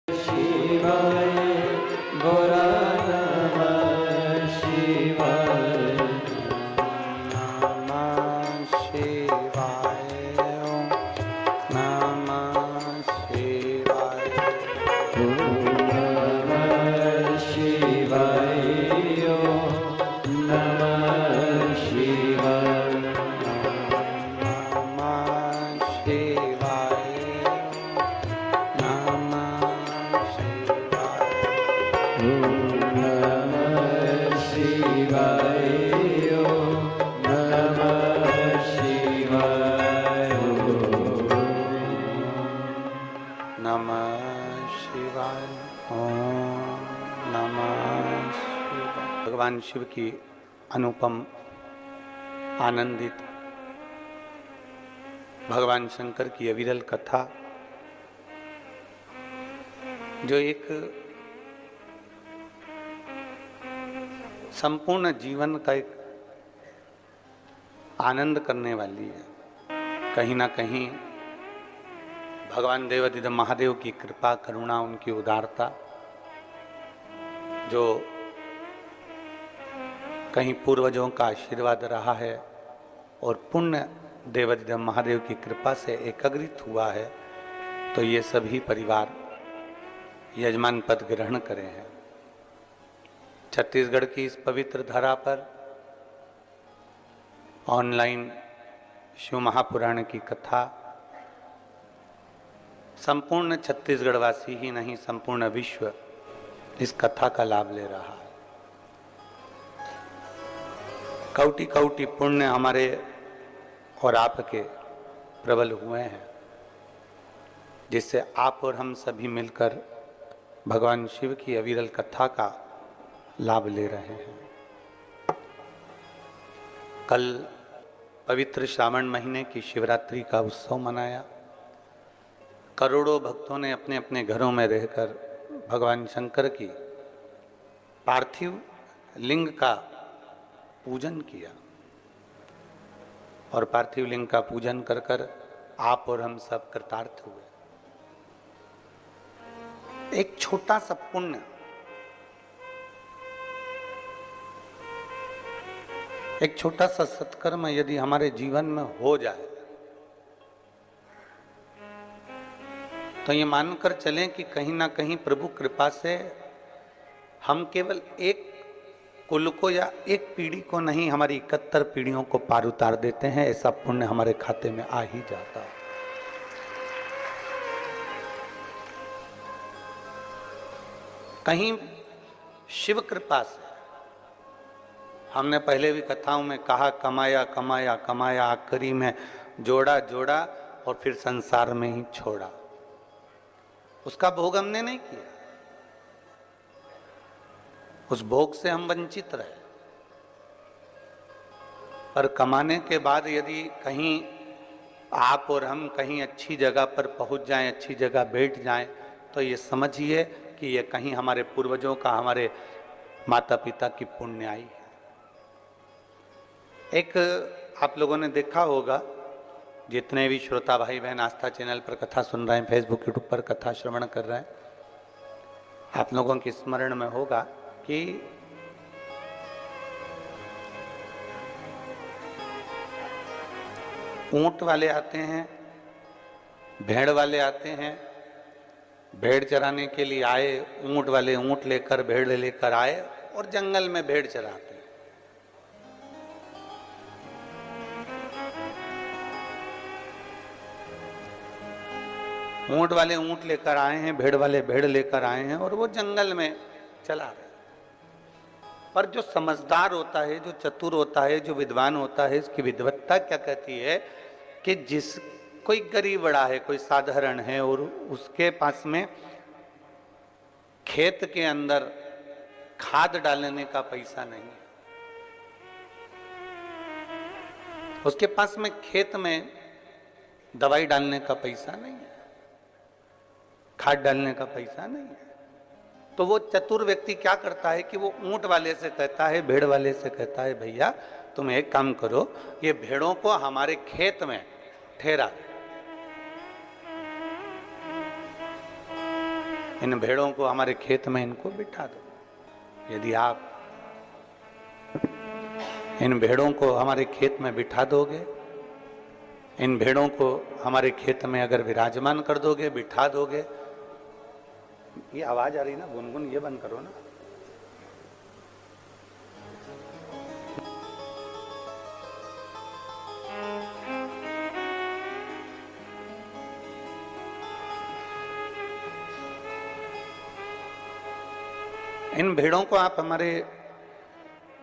शिवाय बोला नमः शिवाय। नमः शिवाय। ओम नमः शिवाय। ओम नमः शिवाय। ओम नमः शिवाय। नमः शिवाय। नमः शिवाय। ओम नमः शिवाय। ओम नमः शिवाय। नमः शिवाय। ओम नमः शिवाय। भगवान शिव की अनुपम आनंदित भगवान शंकर की अविरल कथा, जो एक संपूर्ण जीवन का एक आनंद करने वाली है। कहीं ना कहीं भगवान देवाधिदेव महादेव की कृपा, करुणा, उनकी उदारता, जो कहीं पूर्वजों का आशीर्वाद रहा है और पुण्य देवाधिदेव महादेव की कृपा से एकत्रित हुआ है, तो ये सभी परिवार यजमान पद ग्रहण करे हैं। छत्तीसगढ़ की इस पवित्र धरा पर ऑनलाइन शिव महापुराण की कथा संपूर्ण छत्तीसगढ़वासी ही नहीं, संपूर्ण विश्व इस कथा का लाभ ले रहा है। कौटि कौटि पुण्य हमारे और आपके प्रबल हुए हैं, जिससे आप और हम सभी मिलकर भगवान शिव की अविरल कथा का लाभ ले रहे हैं। कल पवित्र श्रावण महीने की शिवरात्रि का उत्सव मनाया। करोड़ों भक्तों ने अपने अपने घरों में रहकर भगवान शंकर की पार्थिव लिंग का पूजन किया, और पार्थिव लिंग का पूजन कर कर आप और हम सब कृतार्थ हुए। एक छोटा सा पुण्य, एक छोटा सा सत्कर्म यदि हमारे जीवन में हो जाए, तो ये मानकर चलें कि कहीं ना कहीं प्रभु कृपा से हम केवल एक कुल को या एक पीढ़ी को नहीं, हमारी 71 पीढ़ियों को पार उतार देते हैं। ऐसा पुण्य हमारे खाते में आ ही जाता है। कहीं शिव कृपा से, हमने पहले भी कथाओं में कहा, कमाया कमाया कमाया, आखिरी में जोड़ा जोड़ा और फिर संसार में ही छोड़ा। उसका भोग हमने नहीं किया, उस भोग से हम वंचित रहे। पर कमाने के बाद यदि कहीं आप और हम कहीं अच्छी जगह पर पहुंच जाएं, अच्छी जगह बैठ जाएं, तो ये समझिए कि ये कहीं हमारे पूर्वजों का, हमारे माता पिता की पुण्याई है। एक आप लोगों ने देखा होगा, जितने भी श्रोता भाई बहन आस्था चैनल पर कथा सुन रहे हैं, फेसबुक यूट्यूब पर कथा श्रवण कर रहे हैं, आप लोगों के स्मरण में होगा कि ऊंट वाले आते हैं, भेड़ वाले आते हैं, भेड़ चराने के लिए आए। ऊंट वाले ऊंट लेकर, भेड़ लेकर आए और जंगल में भेड़ चराते हैं। ऊंट वाले ऊंट लेकर आए हैं, भेड़ वाले भेड़ लेकर आए हैं, और वो जंगल में चला रहे हैं। पर जो समझदार होता है, जो चतुर होता है, जो विद्वान होता है, इसकी विद्वत्ता क्या कहती है कि जिस कोई गरीब बड़ा है, कोई साधारण है, और उसके पास में खेत के अंदर खाद डालने का पैसा नहीं है, उसके पास में खेत में दवाई डालने का पैसा नहीं है, खाद डालने का पैसा नहीं है, तो वो चतुर व्यक्ति क्या करता है कि वो ऊंट वाले से कहता है, भेड़ वाले से कहता है, भैया तुम एक काम करो, ये भेड़ों को हमारे खेत में ठहरा दे। इन भेड़ों को हमारे खेत में इनको बिठा दो। यदि आप इन भेड़ों को हमारे खेत में बिठा दोगे, इन भेड़ों को हमारे खेत में अगर विराजमान कर दोगे, बिठा दोगे, ये आवाज आ रही ना गुनगुन, ये बंद करो ना। इन भेड़ों को आप हमारे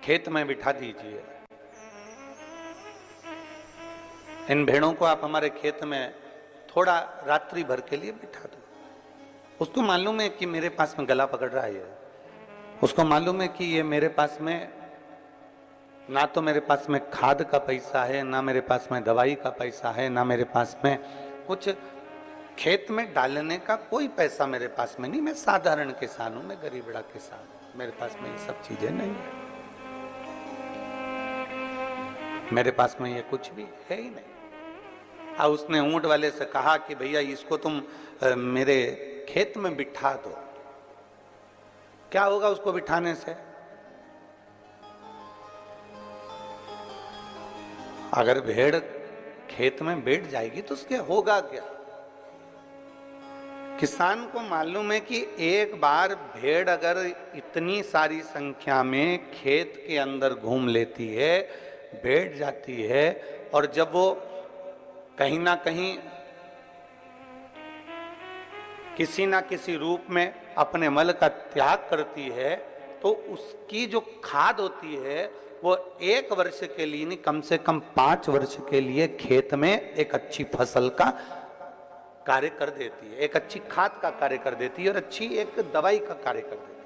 खेत में बिठा दीजिए। इन भेड़ों को आप हमारे खेत में थोड़ा रात्रि भर के लिए बिठा दो। उसको मालूम है कि मेरे पास में गला पकड़ रहा है, उसको मालूम है कि ये मेरे पास में ना तो मेरे पास में खाद का पैसा है, ना मेरे पास में दवाई का पैसा है, ना मेरे पास में कुछ खेत में डालने का कोई पैसा मेरे पास में नहीं। मैं साधारण किसान हूं, मैं गरीबड़ा किसान हूं, मेरे पास में ये सब चीजें नहीं है, मेरे पास में ये कुछ भी है ही नहीं। और उसने ऊंट वाले से कहा कि भैया इसको तुम मेरे खेत में बिठा दो। क्या होगा उसको बिठाने से? अगर भेड़ खेत में बैठ जाएगी तो उसके होगा क्या? किसान को मालूम है कि एक बार भेड़ अगर इतनी सारी संख्या में खेत के अंदर घूम लेती है, बैठ जाती है, और जब वो कहीं ना कहीं किसी ना किसी रूप में अपने मल का त्याग करती है, तो उसकी जो खाद होती है वो 1 वर्ष के लिए नहीं, कम से कम 5 वर्ष के लिए खेत में एक अच्छी फसल का कार्य कर देती है, एक अच्छी खाद का कार्य कर देती है, और अच्छी एक दवाई का कार्य कर देती है।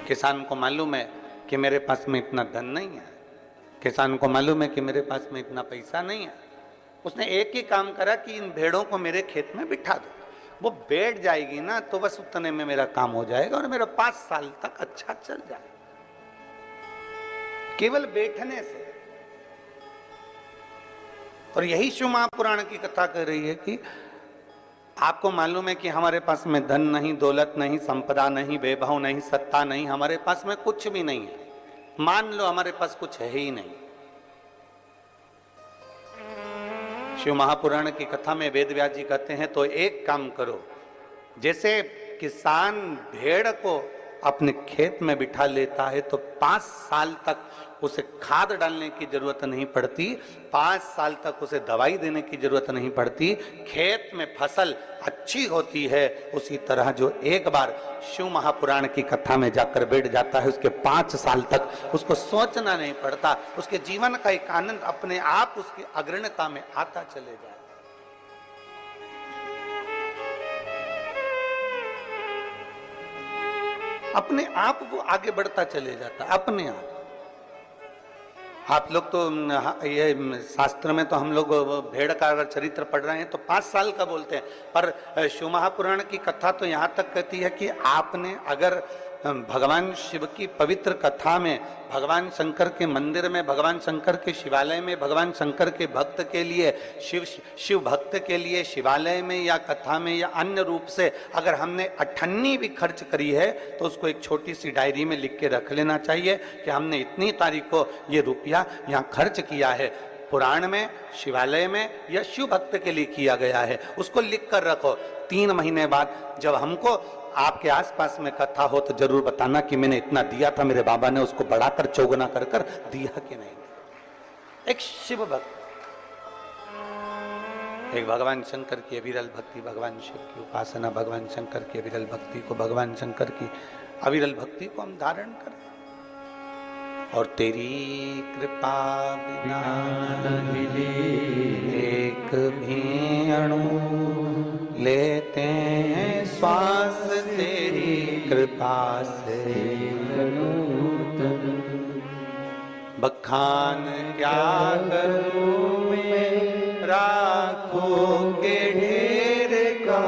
किसान को मालूम है कि मेरे पास में इतना धन नहीं है, किसान को मालूम है कि मेरे पास में इतना पैसा नहीं है। उसने एक ही काम करा कि इन भेड़ों को मेरे खेत में बिठा दो। वो बैठ जाएगी ना तो बस उतने में मेरा काम हो जाएगा और मेरा 5 साल तक अच्छा चल जाएगा, केवल बैठने से। और यही शिव महापुराण की कथा कह रही है कि आपको मालूम है कि हमारे पास में धन नहीं, दौलत नहीं, संपदा नहीं, वैभव नहीं, सत्ता नहीं, हमारे पास में कुछ भी नहीं है। मान लो हमारे पास कुछ है ही नहीं। शिव महापुराण की कथा में वेद व्यास जी कहते हैं तो एक काम करो, जैसे किसान भेड़ को अपने खेत में बिठा लेता है तो 5 साल तक उसे खाद डालने की जरूरत नहीं पड़ती, 5 साल तक उसे दवाई देने की जरूरत नहीं पड़ती, खेत में फसल अच्छी होती है। उसी तरह जो एक बार शिव महापुराण की कथा में जाकर बैठ जाता है, उसके 5 साल तक उसको सोचना नहीं पड़ता, उसके जीवन का एक आनंद अपने आप उसकी अग्रणता में आता चले जाए। अपने आप वो आगे बढ़ता चले जाता है, अपने आप लोग तो ये शास्त्र में तो हम लोग भेड़ का अगर चरित्र पढ़ रहे हैं तो 5 साल का बोलते हैं, पर शिव महापुराण की कथा तो यहाँ तक कहती है कि आपने अगर भगवान शिव की पवित्र कथा में, भगवान शंकर के मंदिर में, भगवान शंकर के शिवालय में, भगवान शंकर के भक्त के लिए, शिव भक्त के लिए शिवालय में या कथा में या अन्य रूप से अगर हमने 98 भी खर्च करी है तो उसको एक छोटी सी डायरी में लिख के रख लेना चाहिए कि हमने इतनी तारीख को ये रुपया यहाँ खर्च किया है, पुराण में, शिवालय में या शिव भक्त के लिए किया गया है, उसको लिख कर रखो। 3 महीने बाद जब हमको आपके आसपास में कथा हो तो जरूर बताना कि मैंने इतना दिया था, मेरे बाबा ने उसको बढ़ाकर चौगुना कर कर दिया कि नहीं। एक शिव भक्त, एक भगवान शंकर की अविरल भक्ति, भगवान शिव की उपासना, भगवान शंकर की अविरल भक्ति को, भगवान शंकर की अविरल भक्ति को हम धारण करें। और तेरी कृपा बिना एक भी अणु लेते हैं श्वास, तेरी कृपा से बखान क्या करूं मैं राखों के ढेर का,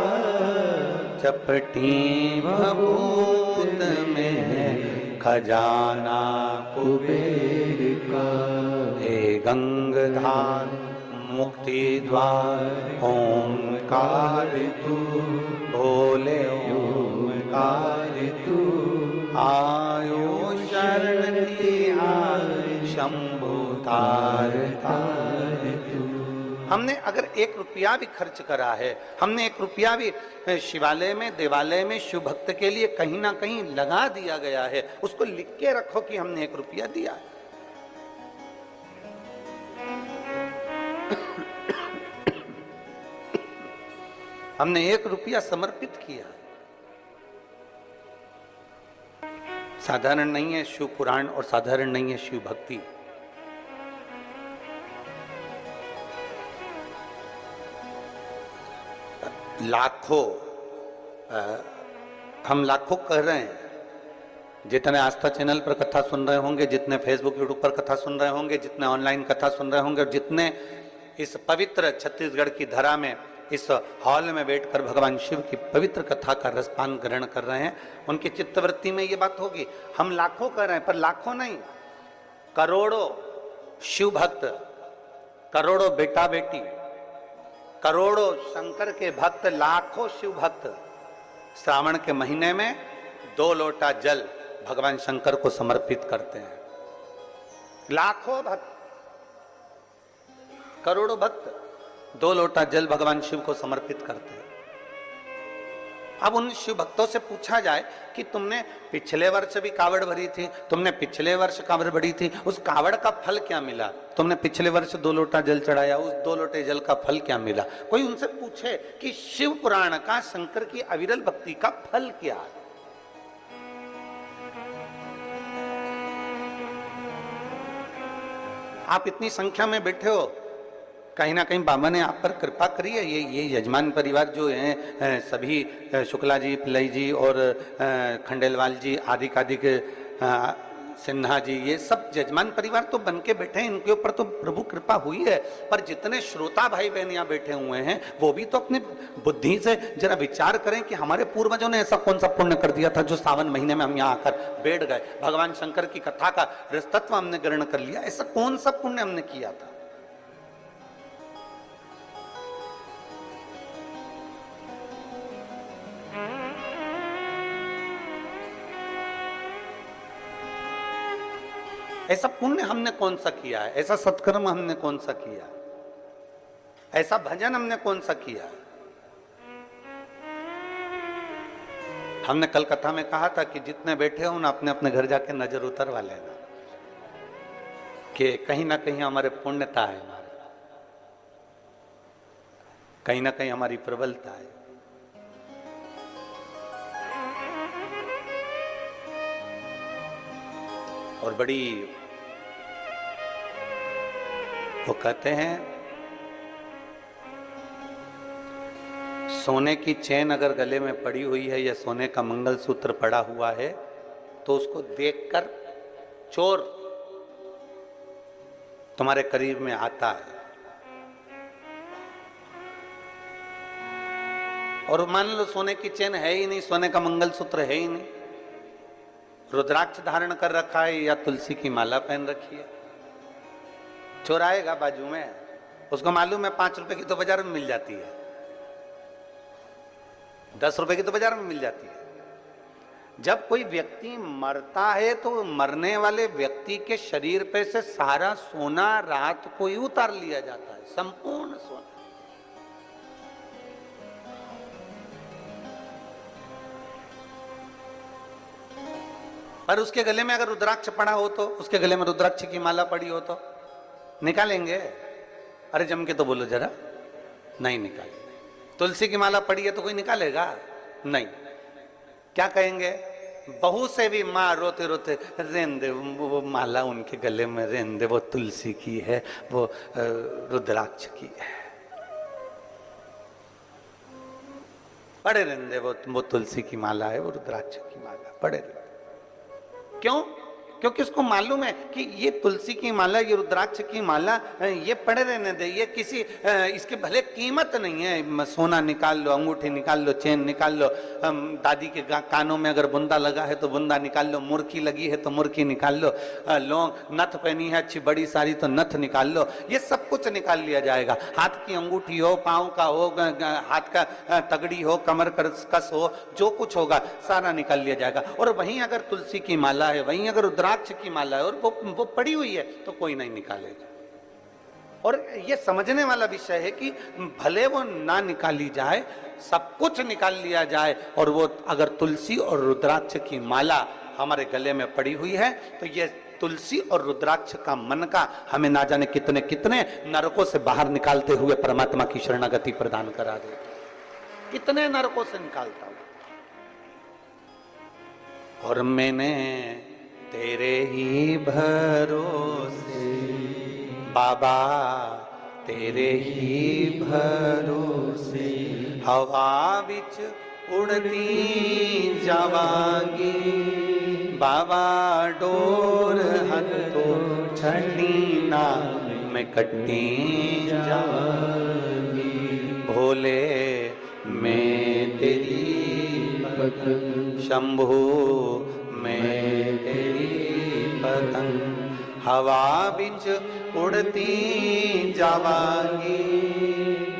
चपटी भभूत में है खजाना कुबेर का। हे गंगाधार मुक्ति द्वार ओंकार तू, बोले ओंकार तू, आयो शरण की आय शंभु तार तार तू। हमने अगर 1 रुपया भी खर्च करा है, हमने 1 रुपया भी शिवालय में, देवालय में शिव भक्त के लिए कहीं ना कहीं लगा दिया गया है, उसको लिख के रखो कि हमने 1 रुपया दिया है। हमने 1 रुपया समर्पित किया। साधारण नहीं है शिव पुराण और साधारण नहीं है शिव भक्ति। लाखों, हम लाखों कह रहे हैं, जितने आस्था चैनल पर कथा सुन रहे होंगे, जितने फेसबुक यूट्यूब पर कथा सुन रहे होंगे, जितने ऑनलाइन कथा सुन रहे होंगे, और जितने इस पवित्र छत्तीसगढ़ की धरा में इस हॉल में बैठकर भगवान शिव की पवित्र कथा का रसपान ग्रहण कर रहे हैं, उनकी चित्तवृत्ति में ये बात होगी। हम लाखों कर रहे हैं, पर लाखों नहीं, करोड़ों शिव भक्त, करोड़ों बेटा बेटी, करोड़ों शंकर के भक्त, लाखों शिव भक्त श्रावण के महीने में 2 लोटा जल भगवान शंकर को समर्पित करते हैं। लाखों भक्त, करोड़ों भक्त 2 लोटा जल भगवान शिव को समर्पित करते हैं। अब उन शिव भक्तों से पूछा जाए कि तुमने पिछले वर्ष भी कावड़ भरी थी, तुमने पिछले वर्ष कावड़ भरी थी, उस कावड़ का फल क्या मिला? तुमने पिछले वर्ष 2 लोटा जल चढ़ाया, उस 2 लोटे जल का फल क्या मिला? कोई उनसे पूछे कि शिव पुराण का, शंकर की अविरल भक्ति का फल क्या है? आप इतनी संख्या में बैठे हो, कहीं ना कहीं बाबा ने आप पर कृपा करी है। ये यजमान परिवार जो हैं, सभी शुक्ला जी, पिल्लई जी और खंडेलवाल जी, आदि सिन्हा जी, ये सब यजमान परिवार तो बन के बैठे हैं, इनके ऊपर तो प्रभु कृपा हुई है। पर जितने श्रोता भाई बहन यहाँ बैठे हुए हैं, वो भी तो अपनी बुद्धि से जरा विचार करें कि हमारे पूर्वजों ने ऐसा कौन सा पुण्य कर दिया था जो सावन महीने में हम यहाँ आकर बैठ गए, भगवान शंकर की कथा का रसतत्व हमने ग्रहण कर लिया। ऐसा कौन सा पुण्य हमने किया था? ऐसा पुण्य हमने कौन सा किया है? ऐसा सत्कर्म हमने कौन सा किया? ऐसा भजन हमने कौन सा किया? हमने कल कथा में कहा था कि जितने बैठे हो ना, अपने अपने घर जाके नजर उतरवा लेना कि कहीं ना कहीं हमारे पुण्यता है, कहीं ना कहीं हमारी प्रबलता है। और बड़ी, वो कहते हैं, सोने की चेन अगर गले में पड़ी हुई है या सोने का मंगलसूत्र पड़ा हुआ है, तो उसको देखकर चोर तुम्हारे करीब में आता है। और मान लो सोने की चेन है ही नहीं, सोने का मंगलसूत्र है ही नहीं, रुद्राक्ष धारण कर रखा है या तुलसी की माला पहन रखी है, चोर आएगा बाजू में, उसको मालूम है 5 रुपए की तो बाजार में मिल जाती है, 10 रुपए की तो बाजार में मिल जाती है। जब कोई व्यक्ति मरता है तो मरने वाले व्यक्ति के शरीर पे से सारा सोना रात को ही उतार लिया जाता है, संपूर्ण सोना। पर उसके गले में अगर रुद्राक्ष पड़ा हो तो, उसके गले में रुद्राक्ष की माला पड़ी हो तो निकालेंगे? अरे जम के तो बोलो जरा, नहीं निकालेंगे। तुलसी की माला पड़ी है तो कोई निकालेगा? नहीं। क्या कहेंगे? बहू से भी माँ रोते रोते, रेन दे वो माला उनके गले में, रेन दे, वो तुलसी की है, वो रुद्राक्ष की है, पड़े रहने दे, वो तुलसी की माला है, वो रुद्राक्ष की माला, पड़े रहने। क्यों? क्योंकि उसको मालूम है कि ये तुलसी की माला, ये रुद्राक्ष की माला, ये पड़े रहने दे, ये किसी इसके भले कीमत नहीं है। सोना निकाल लो, अंगूठी निकाल लो, चेन निकाल लो, दादी के कानों में अगर बुंदा लगा है तो बुंदा निकाल लो, मुर्की लगी है तो मुर्की निकाल लो, लौंग नथ पहनी है अच्छी बड़ी सारी तो नथ निकाल लो, ये सब कुछ निकाल लिया जाएगा। हाथ की अंगूठी हो, पाँव का हो, हाथ का तगड़ी हो, कमर कस हो, जो कुछ होगा सारा निकाल लिया जाएगा। और वहीं अगर तुलसी की माला है, वहीं अगर रुद्राक्ष की माला है और वो पड़ी हुई है तो कोई नहीं निकालेगा। और ये समझने वाला विषय है कि भले वो ना निकाली जाए, सब कुछ निकाल लिया जाए, और वो अगर तुलसी और रुद्राक्ष की माला हमारे गले में पड़ी हुई है तो ये तुलसी और रुद्राक्ष का मन का हमें ना जाने कितने कितने नरकों से बाहर निकालते हुए परमात्मा की शरणागति प्रदान करा दे। कितने नरकों से निकालता हूं। और मैंने तेरे ही भरोसे बाबा, तेरे ही भरोसे हवा बिच उड़ती जावांगी बाबा, डोर हथो छड़ी ना मैं कट्टी जावांगी। भोले मैं तेरी पतंग, शंभू मैं तेरी पतंग, हवा बिच उड़ती जावांगी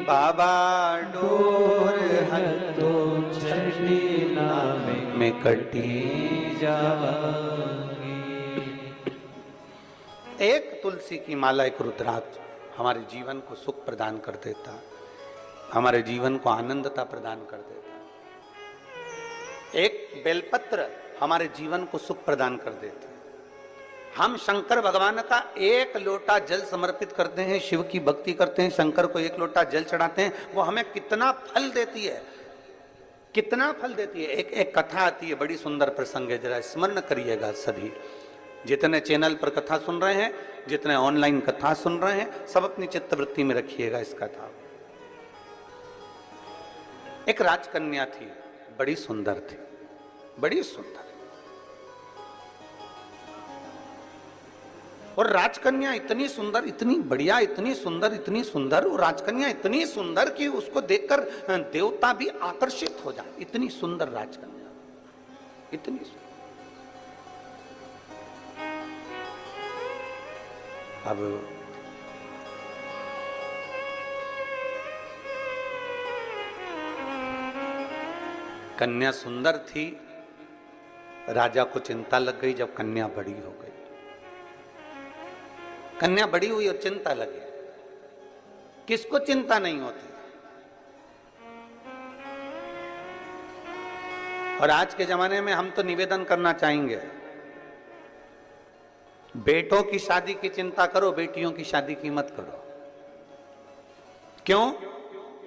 बाबा, डोर हथो छड़ी ना मैं कटी जावांगी। एक तुलसी की माला, एक रुद्राक्ष हमारे जीवन को सुख प्रदान कर देता, हमारे जीवन को आनंदता प्रदान कर देता। एक बेलपत्र हमारे जीवन को सुख प्रदान कर देता। हम शंकर भगवान का एक लोटा जल समर्पित करते हैं, शिव की भक्ति करते हैं, शंकर को एक लोटा जल चढ़ाते हैं, वो हमें कितना फल देती है, कितना फल देती है। एक कथा आती है, बड़ी सुंदर प्रसंग है, जरा स्मरण करिएगा सभी। जितने चैनल पर कथा सुन रहे हैं, जितने ऑनलाइन कथा सुन रहे हैं, सब अपनी चित्तवृत्ति में रखिएगा इस कथा। एक राजकन्या थी, बड़ी सुंदर थी, बड़ी सुंदर। और राजकन्या इतनी सुंदर, इतनी बढ़िया, इतनी सुंदर, इतनी सुंदर, वो राजकन्या इतनी सुंदर कि उसको देखकर देवता भी आकर्षित हो जाए। इतनी सुंदर राजकन्या, इतनी सुंदर। अब कन्या सुंदर थी, राजा को चिंता लग गई जब कन्या बड़ी हो गई। कन्या बड़ी हुई और चिंता लगी। किसको चिंता नहीं होती? और आज के जमाने में हम तो निवेदन करना चाहेंगे, बेटों की शादी की चिंता करो, बेटियों की शादी की मत करो। क्यों?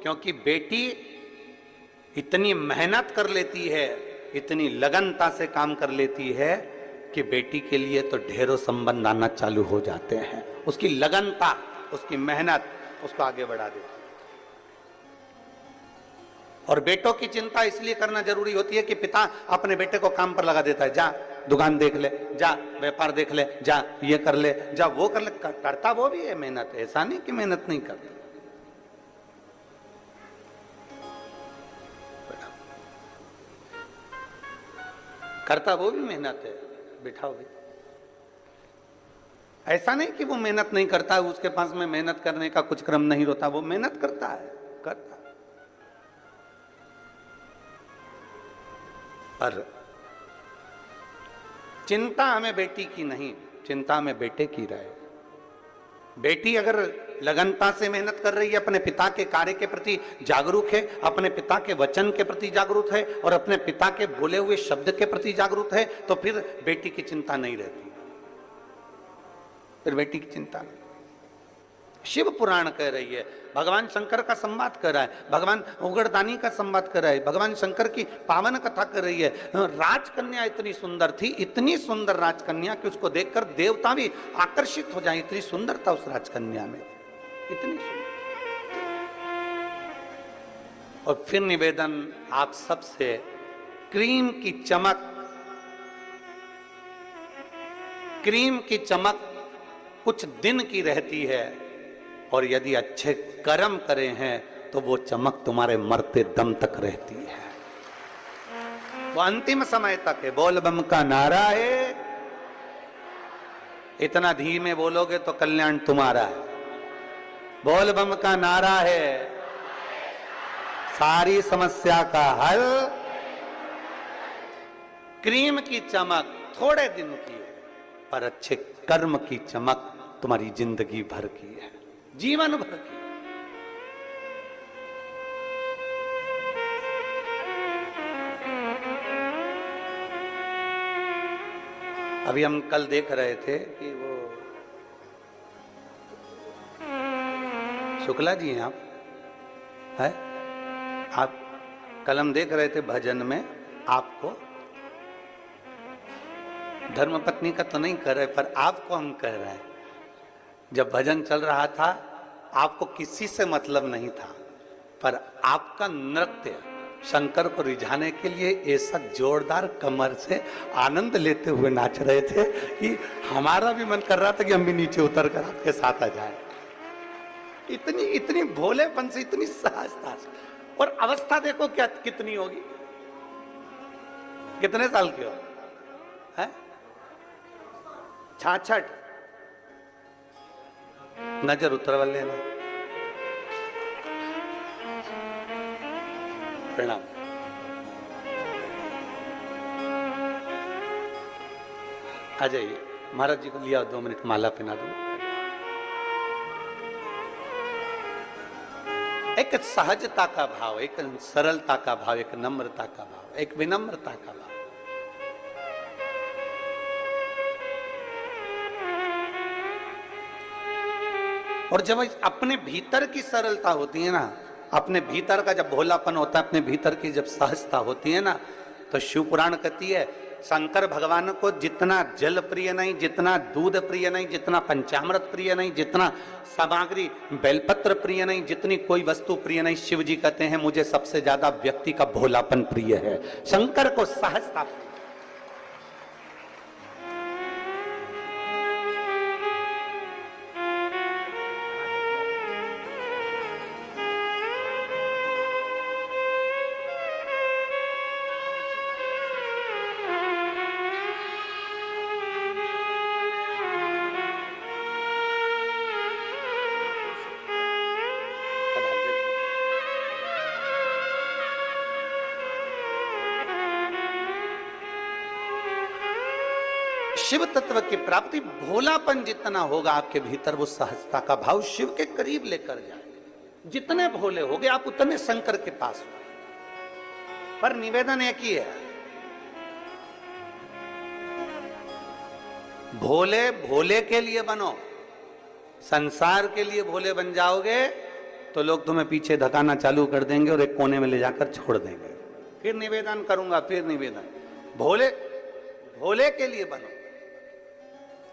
क्योंकि बेटी इतनी मेहनत कर लेती है, इतनी लगनता से काम कर लेती है कि बेटी के लिए तो ढेरों संबंध आना चालू हो जाते हैं। उसकी लगनता, उसकी मेहनत उसको आगे बढ़ा देती है। और बेटों की चिंता इसलिए करना जरूरी होती है कि पिता अपने बेटे को काम पर लगा देता है, जा दुकान देख ले, जा व्यापार देख ले, जा ये कर ले, जा वो कर ले। करता वो भी है मेहनत, ऐसा नहीं कि मेहनत नहीं करता। करता वो भी मेहनत है, बिठाओ भी। ऐसा नहीं कि वो मेहनत नहीं करता है, उसके पास में मेहनत करने का कुछ क्रम नहीं होता, वो मेहनत करता है, करता। पर चिंता हमें बेटी की नहीं, चिंता हमें बेटे की रहे। बेटी अगर लगनता से मेहनत कर रही है, अपने पिता के कार्य के प्रति जागरूक है, अपने पिता के वचन के प्रति जागरूक है और अपने पिता के बोले हुए शब्द के प्रति जागरूक है, तो फिर बेटी की चिंता नहीं रहती, फिर बेटी की चिंता नहीं। शिव पुराण कह रही है, भगवान शंकर का संवाद कर रहा है, भगवान उगड़दानी का संवाद कर रहा है, भगवान शंकर की पावन कथा कर रही है। राजकन्या इतनी सुंदर थी, इतनी सुंदर राजकन्या कि उसको देखकर देवता भी आकर्षित हो जाए। इतनी सुंदरता उस राजकन्या में, इतनी सुंदर। और फिर निवेदन आप सबसे, क्रीम की चमक क्रीम की चमक कुछ दिन की रहती है, और यदि अच्छे कर्म करे हैं तो वो चमक तुम्हारे मरते दम तक रहती है, वो अंतिम समय तक है। बोल बम का नारा है, इतना धीमे बोलोगे तो कल्याण तुम्हारा है। बोल बम का नारा है, सारी समस्या का हल। क्रीम की चमक थोड़े दिन की है, पर अच्छे कर्म की चमक तुम्हारी जिंदगी भर की है, जीवन भर की। अभी हम कल देख रहे थे कि वो शुक्ला जी हैं आप, है आप, कल हम देख रहे थे भजन में आपको, धर्मपत्नी का तो नहीं कर रहे पर आपको हम कह रहे हैं। जब भजन चल रहा था आपको किसी से मतलब नहीं था, पर आपका नृत्य शंकर को रिझाने के लिए ऐसा जोरदार कमर से आनंद लेते हुए नाच रहे थे कि हमारा भी मन कर रहा था कि हम भी नीचे उतर कर आपके साथ आ जाए। इतनी इतनी भोलेपन से, इतनी सहजता से, और अवस्था देखो क्या कितनी होगी, कितने साल की हो है? 66। नजर उतरवा लेना। प्रणाम। आ जाइए, महाराज जी को लिया 2 मिनट माला पहना दो। एक सहजता का भाव, एक सरलता का भाव, एक नम्रता का भाव, एक विनम्रता का भाव। और जब अपने भीतर की सरलता होती है ना, अपने भीतर का जब भोलापन होता है, अपने भीतर की जब सहजता होती है ना, तो शिव पुराण कहती है शंकर भगवान को जितना जल प्रिय नहीं, जितना दूध प्रिय नहीं, जितना पंचामृत प्रिय नहीं, जितना सामग्री बेलपत्र प्रिय नहीं, जितनी कोई वस्तु प्रिय नहीं, शिव जी कहते हैं मुझे सबसे ज्यादा व्यक्ति का भोलापन प्रिय है। शंकर को सहजता। शिव तत्व की प्राप्ति, भोलापन जितना होगा आपके भीतर, वो सहजता का भाव शिव के करीब लेकर जाए। जितने भोले होगे आप उतने शंकर के पास हो। पर निवेदन एक ही है, भोले भोले के लिए बनो। संसार के लिए भोले बन जाओगे तो लोग तुम्हें पीछे धकाना चालू कर देंगे और एक कोने में ले जाकर छोड़ देंगे। फिर निवेदन करूंगा, फिर निवेदन, भोले भोले के लिए बनो।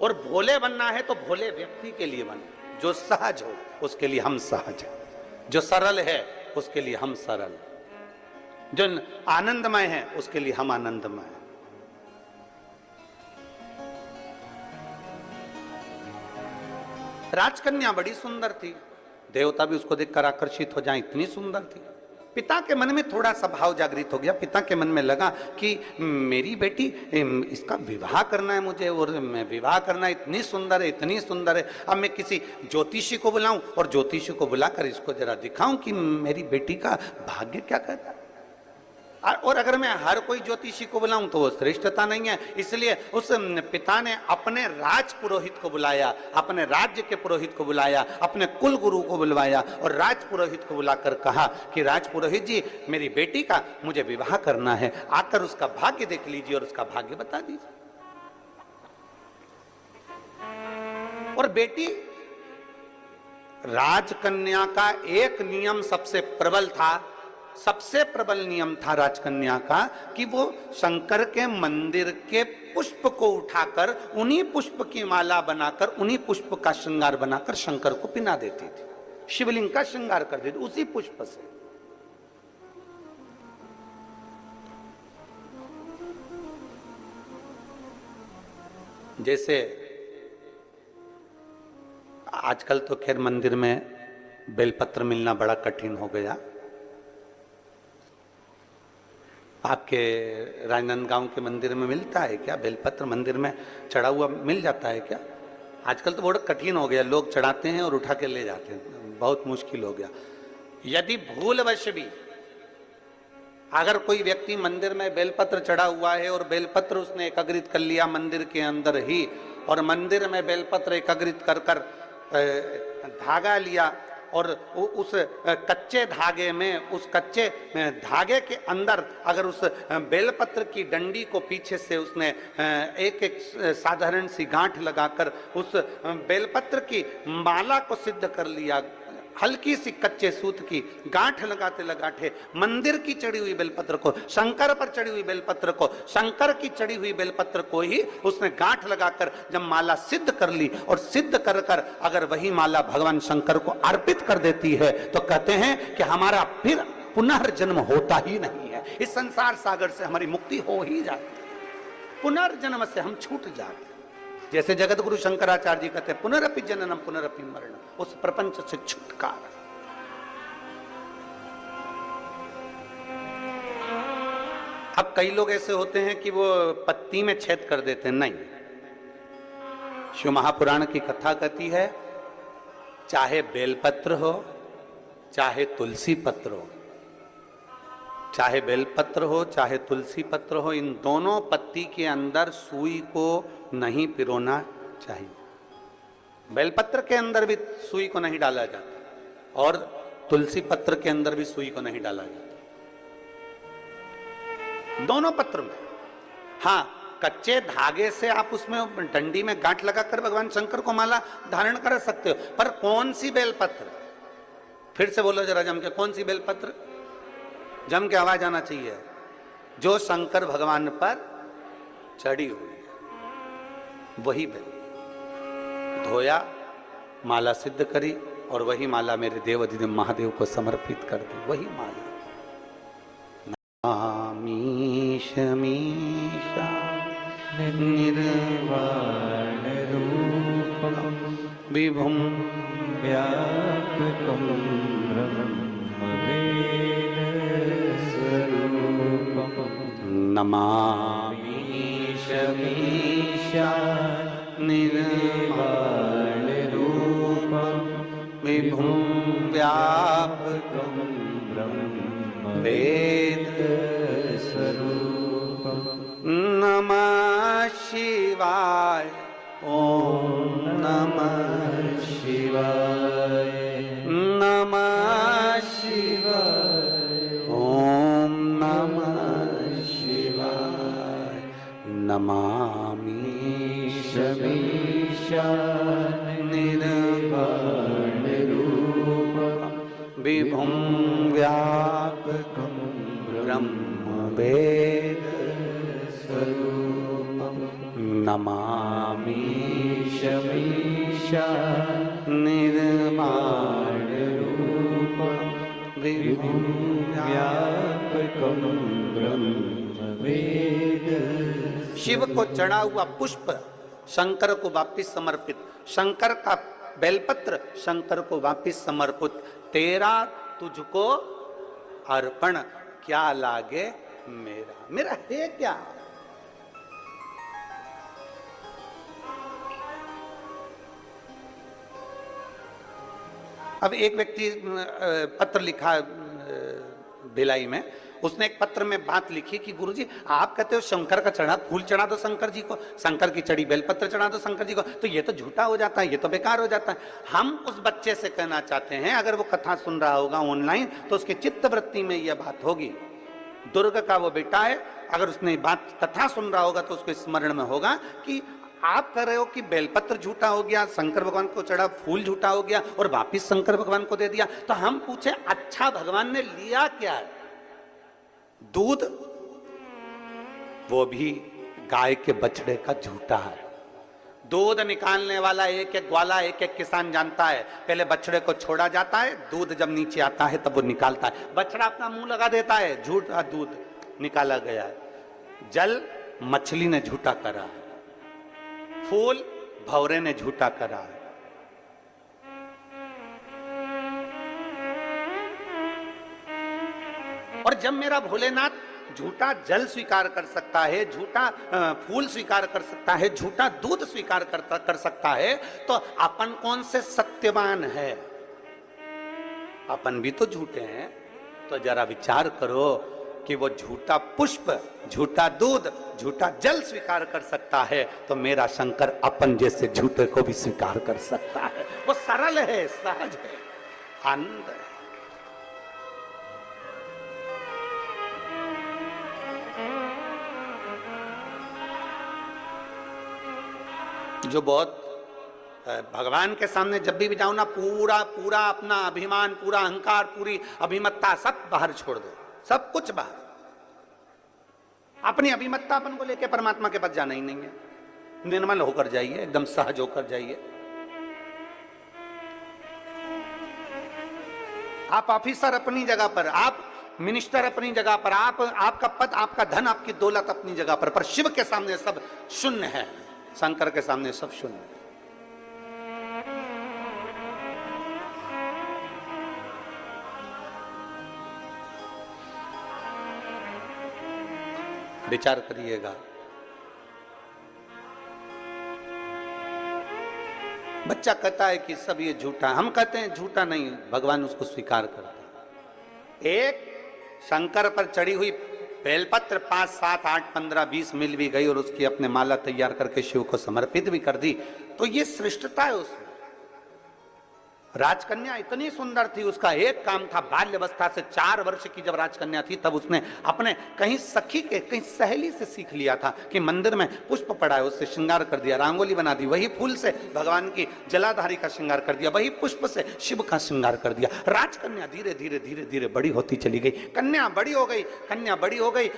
और भोले बनना है तो भोले व्यक्ति के लिए बनो। जो सहज हो उसके लिए हम सहज हैं, जो सरल है उसके लिए हम सरल, जो आनंदमय है उसके लिए हम आनंदमय हैं। राजकन्या बड़ी सुंदर थी, देवता भी उसको देखकर आकर्षित हो जाए, इतनी सुंदर थी। पिता के मन में थोड़ा सा भाव जागृत हो गया। पिता के मन में लगा कि मेरी बेटी, इसका विवाह करना है मुझे, और मैं विवाह करना, इतनी सुंदर है, इतनी सुंदर है। अब मैं किसी ज्योतिषी को बुलाऊं और ज्योतिषी को बुलाकर इसको जरा दिखाऊं कि मेरी बेटी का भाग्य क्या कहता है। और अगर मैं हर कोई ज्योतिषी को बुलाऊं तो वो श्रेष्ठता नहीं है। इसलिए उस पिता ने अपने राज पुरोहित को बुलाया, अपने राज्य के पुरोहित को बुलाया, अपने कुल गुरु को बुलवाया और राज पुरोहित को बुलाकर कहा कि राज पुरोहित जी, मेरी बेटी का मुझे विवाह करना है, आकर उसका भाग्य देख लीजिए और उसका भाग्य बता दीजिए। और बेटी, राजकन्या का एक नियम सबसे प्रबल था, सबसे प्रबल नियम था राजकन्या का कि वो शंकर के मंदिर के पुष्प को उठाकर उन्हीं पुष्प की माला बनाकर, उन्हीं पुष्प का श्रृंगार बनाकर शंकर को पिना देती थी, शिवलिंग का श्रृंगार कर देती उसी पुष्प से। जैसे आजकल तो खैर मंदिर में बेलपत्र मिलना बड़ा कठिन हो गया। आपके राजनांदगांव के मंदिर में मिलता है क्या बेलपत्र? मंदिर में चढ़ा हुआ मिल जाता है क्या? आजकल तो बहुत कठिन हो गया, लोग चढ़ाते हैं और उठा के ले जाते हैं, बहुत मुश्किल हो गया। यदि भूलवश भी अगर कोई व्यक्ति मंदिर में बेलपत्र चढ़ा हुआ है और बेलपत्र उसने एकत्रित कर लिया मंदिर के अंदर ही, और मंदिर में बेलपत्र एकत्रित कर कर धागा लिया और उस कच्चे धागे में, उस कच्चे धागे के अंदर अगर उस बेलपत्र की डंडी को पीछे से उसने एक एक साधारण सी गांठ लगाकर उस बेलपत्र की माला को सिद्ध कर लिया, हल्की सी कच्चे सूत की गांठ लगाते लगाते मंदिर की चढ़ी हुई बेलपत्र को, शंकर पर चढ़ी हुई बेलपत्र को, शंकर की चढ़ी हुई बेलपत्र को ही उसने गांठ लगाकर जब माला सिद्ध कर ली और सिद्ध कर कर अगर वही माला भगवान शंकर को अर्पित कर देती है तो कहते हैं कि हमारा फिर पुनर्जन्म होता ही नहीं है, इस संसार सागर से हमारी मुक्ति हो ही जाती है, पुनर्जन्म से हम छूट जाते हैं। जैसे जगत गुरु शंकराचार्य जी कहते हैं पुनरपि जननम पुनरपि मरणम, उस प्रपंच से छुटकारा। अब कई लोग ऐसे होते हैं कि वो पत्ती में छेद कर देते हैं, नहीं। शिव महापुराण की कथा कहती है चाहे बेलपत्र हो चाहे तुलसी पत्र हो, चाहे बेलपत्र हो चाहे तुलसी पत्र हो, इन दोनों पत्ती के अंदर सुई को नहीं पिरोना चाहिए। बेलपत्र के अंदर भी सुई को नहीं डाला जाता और तुलसी पत्र के अंदर भी सुई को नहीं डाला जाता, दोनों पत्र में। हाँ, कच्चे धागे से आप उसमें डंडी में गांठ लगाकर भगवान शंकर को माला धारण कर सकते हो, पर कौन सी बेलपत्र? फिर से बोलो जरा जम के, कौन सी बेलपत्र? जम के आवाज आना चाहिए। जो शंकर भगवान पर चढ़ी हुई है वही बेल धोया, माला सिद्ध करी और वही माला मेरे देव अधिदेव महादेव को समर्पित कर दी, वही माला। नामीश मीशा निर्वाण रूपम विभुम व्यापकं ब्रह्मवेद स्वरूपं नमामीश मीशा निर्वाण रूपम विभुम व्यापकं ब्रह्मवेद स्वरूपं नमः शिवाय। ओम नमः शिवाय, नमः शिवाय, ओम नमः शिवाय। नमामि शमीशा निर्वाण रूपं विभुं व्यापकं ब्रह्मवेद स्वरूपं नमामि शमीशा निर्वाण रूपं विभुं व्यापकं ब्रह्मवेद। शिव को चढ़ा हुआ पुष्प शंकर को वापिस समर्पित, शंकर का बेलपत्र शंकर को वापिस समर्पित, तेरा तुझको अर्पण क्या लागे मेरा, मेरा है क्या? अब एक व्यक्ति पत्र लिखा भिलाई में, उसने एक पत्र में बात लिखी कि गुरुजी आप कहते हो शंकर का चढ़ा फूल चढ़ा दो शंकर जी को, शंकर की चढ़ी बेलपत्र चढ़ा दो शंकर जी को, तो ये तो झूठा हो जाता है, ये तो बेकार हो जाता है। हम उस बच्चे से कहना चाहते हैं, अगर वो कथा सुन रहा होगा ऑनलाइन तो उसके चित्तवृत्ति में यह बात होगी। दुर्ग का वो बेटा है, अगर उसने बात कथा सुन रहा होगा तो उसको स्मरण में होगा कि आप कह रहे हो कि बेलपत्र झूठा हो गया, शंकर भगवान को चढ़ा फूल झूठा हो गया और वापिस शंकर भगवान को दे दिया। तो हम पूछे अच्छा भगवान ने लिया क्या है? दूध, वो भी गाय के बछड़े का झूठा है। दूध निकालने वाला एक एक ग्वाला एक एक किसान जानता है, पहले बछड़े को छोड़ा जाता है, दूध जब नीचे आता है तब वो निकालता है। बछड़ा अपना मुंह लगा देता है, झूठा दूध निकाला गया है। जल मछली ने झूठा करा है, फूल भौरे ने झूठा करा है। और जब मेरा भोलेनाथ झूठा जल स्वीकार कर सकता है, झूठा फूल स्वीकार कर सकता है, झूठा दूध स्वीकार कर सकता है, तो अपन कौन से सत्यवान है? अपन भी तो झूठे हैं। तो जरा विचार करो कि वो झूठा पुष्प, झूठा दूध, झूठा जल स्वीकार कर सकता है, तो मेरा शंकर अपन जैसे झूठे को भी स्वीकार कर सकता है। वो सरल है, सहज है, आनंद है। जो बहुत भगवान के सामने जब भी जाओ ना, पूरा पूरा अपना अभिमान, पूरा अहंकार, पूरी अभिमत्ता सब बाहर छोड़ दो, सब कुछ बाहर। अपनी अभिमत्ता अपन को लेके परमात्मा के पास जाना ही नहीं है। निर्मल होकर जाइए, एकदम सहज होकर जाइए। आप ऑफिसर अपनी जगह पर, आप मिनिस्टर अपनी जगह पर, आप आपका पद, आपका धन, आपकी दौलत अपनी जगह पर शिव के सामने सब शून्य है, शंकर के सामने सब शून्य है। विचार करिएगा। बच्चा कहता है कि सब ये झूठा, हम कहते हैं झूठा नहीं, भगवान उसको स्वीकार करता है। एक शंकर पर चढ़ी हुई बेलपत्र 5, 7, 8, 15, 20 मिल भी गई और उसकी अपने माला तैयार करके शिव को समर्पित भी कर दी, तो ये श्रेष्ठता है उसमें। राजकन्या इतनी सुंदर थी, उसका एक काम था, बाल्यावस्था से 4 वर्ष की जब राजकन्या थी तब उसने अपने कहीं सखी के, कहीं सहेली से सीख लिया था कि मंदिर में पुष्प पड़ा है, उससे श्रृंगार कर दिया, रंगोली बना दी, वही फूल से भगवान की जलाधारी का श्रृंगार कर दिया, वही पुष्प से शिव का श्रृंगार कर दिया। राजकन्या धीरे धीरे धीरे धीरे बड़ी होती चली गई, कन्या बड़ी हो गई, कन्या बड़ी हो गई,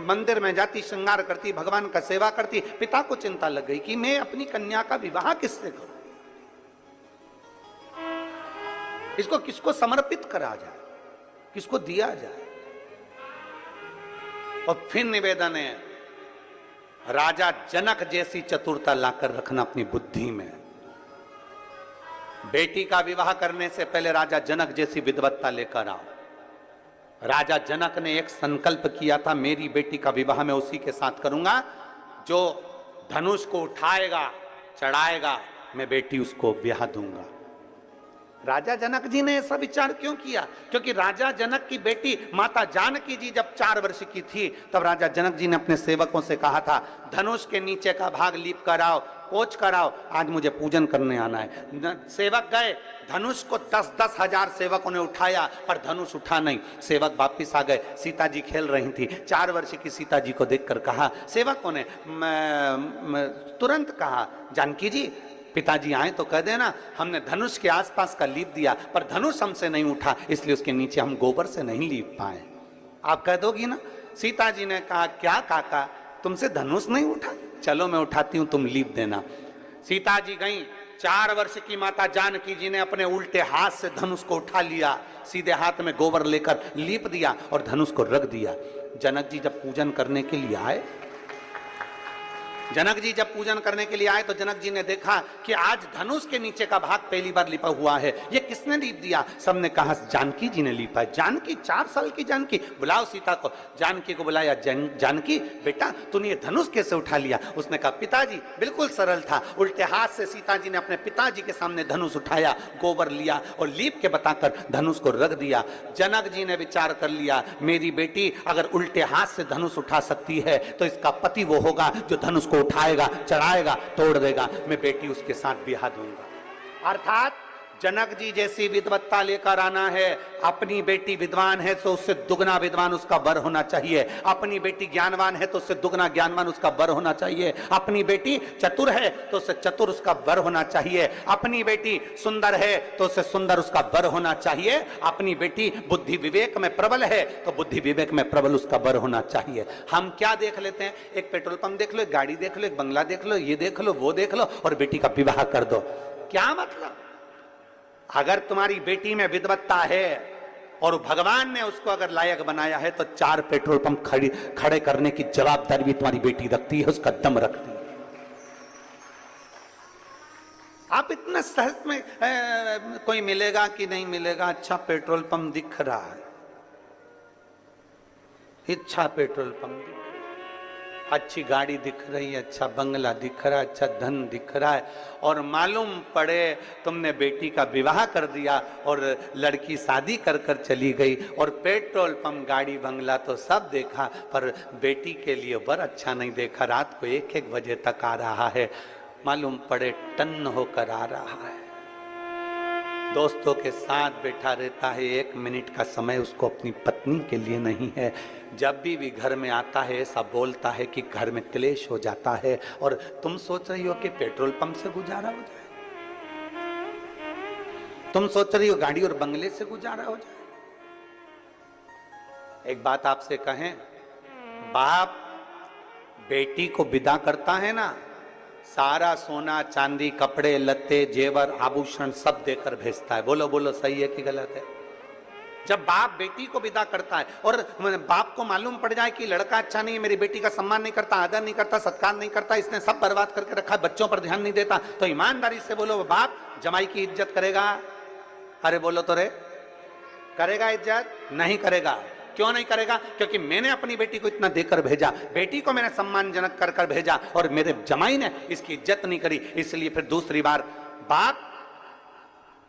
मंदिर में जाती, श्रृंगार करती, भगवान का सेवा करती। पिता को चिंता लग गई कि मैं अपनी कन्या का विवाह किससे करूं, इसको किसको समर्पित करा जाए, किसको दिया जाए। और फिर निवेदन है, राजा जनक जैसी चतुरता लाकर रखना अपनी बुद्धि में। बेटी का विवाह करने से पहले राजा जनक जैसी विद्वत्ता लेकर आओ। राजा जनक ने एक संकल्प किया था, मेरी बेटी का विवाह मैं उसी के साथ करूंगा जो धनुष को उठाएगा, चढ़ाएगा, मैं बेटी उसको ब्याह दूंगा। राजा जनक जी ने ऐसा विचार क्यों किया? क्योंकि राजा जनक की बेटी माता जानकी जी जब 4 वर्ष की थी तब राजा जनक जी ने अपने सेवकों से कहा था, धनुष के नीचे का भाग लीप कराओ, पोंछ कराओ, आज मुझे पूजन करने आना है। सेवक गए, धनुष को 10-10 हजार सेवकों ने उठाया, पर धनुष उठा नहीं। सेवक वापिस आ गए, सीता जी खेल रही थी। 4 वर्ष की सीता जी को देखकर कहा, सेवकों ने तुरंत कहा, जानकी जी पिताजी आए तो कह देना हमने धनुष के आसपास का लीप दिया, पर धनुष हमसे नहीं उठा, इसलिए उसके नीचे हम गोबर से नहीं लीप पाए। आप कह दोगी ना? सीता जी ने कहा, क्या काका तुमसे धनुष नहीं उठा? चलो मैं उठाती हूं, तुम लीप देना। सीता जी गई, 4 वर्ष की माता जानकी जी ने अपने उल्टे हाथ से धनुष को उठा लिया, सीधे हाथ में गोबर लेकर लीप दिया और धनुष को रख दिया। जनक जी जब पूजन करने के लिए आए, जनक जी जब पूजन करने के लिए आए तो जनक जी ने देखा कि आज धनुष के नीचे का भाग पहली बार लिपा हुआ है। ये किसने लीप दिया? सबने कहा जानकी जी ने लीपा है। जानकी, 4 साल की जानकी, बुलाओ सीता को। जानकी को बुलाया, जानकी बेटा तूने ये धनुष कैसे उठा लिया? उसने कहा पिताजी बिल्कुल सरल था, उल्टे हाथ से सीता जी ने अपने पिताजी के सामने धनुष उठाया, गोबर लिया और लीप के बताकर धनुष को रख दिया। जनक जी ने विचार कर लिया, मेरी बेटी अगर उल्टे हाथ से धनुष उठा सकती है तो इसका पति वो होगा जो धनुष को उठाएगा, चढ़ाएगा, तोड़ देगा, मैं बेटी उसके साथ ब्याह दूंगा। अर्थात जनक जी जैसी विद्वत्ता लेकर आना है। अपनी बेटी विद्वान है तो उससे दुगना विद्वान उसका वर होना चाहिए। अपनी बेटी ज्ञानवान है तो उससे दुगना ज्ञानवान उसका वर होना चाहिए। अपनी बेटी चतुर है तो उससे चतुर उसका वर होना चाहिए। अपनी बेटी सुंदर है तो उससे सुंदर उसका वर होना चाहिए। अपनी बेटी बुद्धि विवेक में प्रबल है तो बुद्धि विवेक में प्रबल उसका वर होना चाहिए। हम क्या देख लेते हैं? एक पेट्रोल पंप देख लो, एक गाड़ी देख लो, एक बंगला देख लो, ये देख लो, वो देख लो और बेटी का विवाह कर दो। क्या मतलब? अगर तुम्हारी बेटी में विद्वत्ता है और भगवान ने उसको अगर लायक बनाया है तो 4 पेट्रोल पंप खड़े करने की जवाबदारी भी तुम्हारी बेटी रखती है, उसका दम रखती है। आप इतना सहज में कोई मिलेगा कि नहीं मिलेगा, अच्छा पेट्रोल पंप दिख रहा है, इच्छा पेट्रोल पंप दिख रही, अच्छी गाड़ी दिख रही है, अच्छा बंगला दिख रहा है, अच्छा धन दिख रहा है, और मालूम पड़े तुमने बेटी का विवाह कर दिया और लड़की शादी कर कर चली गई, और पेट्रोल पंप गाड़ी बंगला तो सब देखा, पर बेटी के लिए वर अच्छा नहीं देखा। रात को 1-1 बजे तक आ रहा है, मालूम पड़े टन्न होकर आ रहा है, दोस्तों के साथ बैठा रहता है, 1 मिनट का समय उसको अपनी पत्नी के लिए नहीं है। जब भी घर में आता है ऐसा बोलता है कि घर में क्लेश हो जाता है, और तुम सोच रही हो कि पेट्रोल पंप से गुजारा हो जाए, तुम सोच रही हो गाड़ी और बंगले से गुजारा हो जाए। एक बात आपसे कहें, बाप बेटी को विदा करता है ना, सारा सोना चांदी कपड़े लत्ते जेवर आभूषण सब देकर भेजता है। बोलो बोलो, सही है कि गलत है? जब बाप बेटी को विदा करता है और बाप को मालूम पड़ जाए कि लड़का अच्छा नहीं है, मेरी बेटी का सम्मान नहीं करता, आदर नहीं करता, सत्कार नहीं करता, इसने सब बर्बाद करके रखा है, बच्चों पर ध्यान नहीं देता, तो ईमानदारी से बोलो, बाप जमाई की इज्जत करेगा? अरे बोलो तो रे, करेगा इज्जत? नहीं करेगा। क्यों नहीं करेगा? क्योंकि मैंने अपनी बेटी को इतना देकर भेजा, बेटी को मैंने सम्मानजनक कर कर भेजा, और मेरे जमाई ने इसकी इज्जत नहीं करी, इसलिए फिर दूसरी बार बाप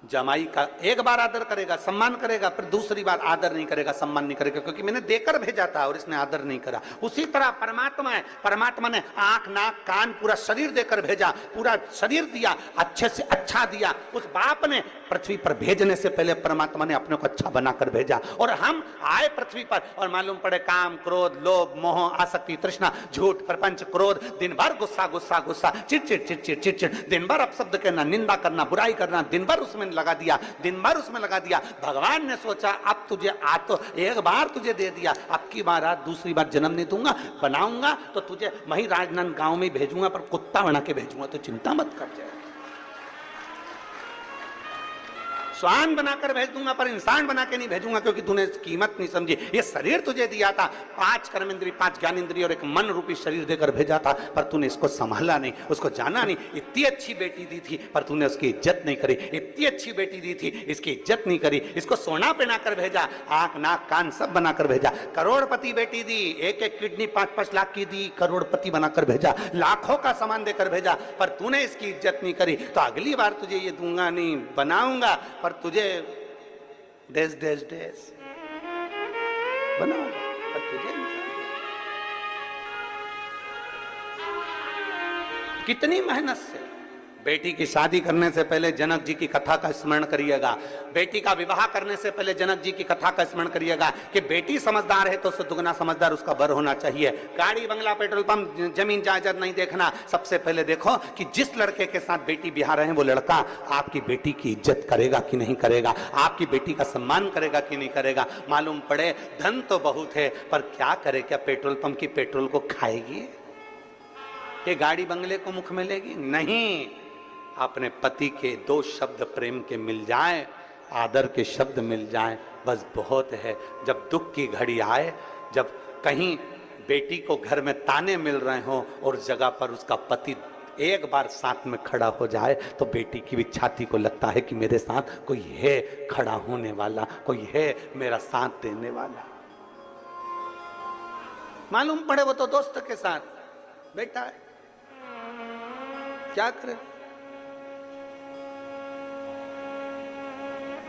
जमाई का एक बार आदर करेगा, सम्मान करेगा, फिर दूसरी बार आदर नहीं करेगा, सम्मान नहीं करेगा, क्योंकि मैंने देकर भेजा था और इसने आदर नहीं करा। उसी तरह परमात्मा है, परमात्मा ने आंख नाक कान पूरा शरीर देकर भेजा, पूरा शरीर दिया, अच्छे से अच्छा दिया। उस बाप ने पृथ्वी पर भेजने से पहले परमात्मा ने अपने को अच्छा बनाकर भेजा, और हम आए पृथ्वी पर और मालूम पड़े काम क्रोध लोभ मोह आसक्ति तृष्णा झूठ प्रपंच क्रोध, दिन भर गुस्सा गुस्सा गुस्सा, चिड़चिड़ चिड़चिड़ चिड़चिड़, दिन भर अपशब्द कहना, निंदा करना, बुराई करना, दिन भर उसमें लगा दिया, दिन भर उसमें लगा दिया। भगवान ने सोचा अब तुझे आ तो एक बार तुझे दे दिया, अब की बार आज दूसरी बार जन्म नहीं दूंगा, बनाऊंगा तो तुझे वही राजनांद गांव में भेजूंगा, पर कुत्ता बना के भेजूंगा, तो चिंता मत कर जाए। स्वान बनाकर भेज दूंगा पर इंसान बना के नहीं भेजूंगा, क्योंकि तूने कीमत नहीं समझी। ये शरीर तुझे दिया था, 5 कर्मेंद्रिय 5 ज्ञानेंद्रिय और एक मन रूपी शरीर देकर भेजा था, पर तूने इसको संभाला नहीं, उसको जाना नहीं। इतनी अच्छी बेटी दी थी पर तूने उसकी इज्जत नहीं करी, इतनी अच्छी बेटी दी थी इसकी इज्जत नहीं करी, इसको सोना पहनाकर भेजा, आंख नाक कान सब बनाकर भेजा। करोड़पति बेटी दी, 1-1 किडनी 5-5 लाख की दी, करोड़पति बनाकर भेजा, लाखों का सामान देकर भेजा, पर तूने इसकी इज्जत नहीं करी, तो अगली बार तुझे ये दूंगा नहीं, बनाऊंगा, पर तुझे डेस डेस डेस बनाओ, पर तुझे कितनी मेहनत से। बेटी की शादी करने से पहले जनक जी की कथा का स्मरण करिएगा, बेटी का विवाह करने से पहले जनक जी की कथा का स्मरण करिएगा कि बेटी समझदार है तो उससे दुगना समझदार उसका वर होना चाहिए। गाड़ी बंगला पेट्रोल पंप जमीन जायदाद नहीं देखना, सबसे पहले देखो कि जिस लड़के के साथ बेटी बिहार रहे हैं वो लड़का आपकी बेटी की इज्जत करेगा कि नहीं करेगा, आपकी बेटी का सम्मान करेगा कि नहीं करेगा। मालूम पड़े धन तो बहुत है पर क्या करे, क्या पेट्रोल पंप की पेट्रोल को खाएगी, ये गाड़ी बंगले को मुख में लेगी? नहीं। अपने पति के 2 शब्द प्रेम के मिल जाएं, आदर के शब्द मिल जाएं, बस बहुत है। जब दुख की घड़ी आए, जब कहीं बेटी को घर में ताने मिल रहे हों और जगह पर उसका पति एक बार साथ में खड़ा हो जाए, तो बेटी की भी छाती को लगता है कि मेरे साथ कोई है खड़ा होने वाला, कोई है मेरा साथ देने वाला। मालूम पड़े वो तो दोस्त के साथ बैठा है, क्या करे।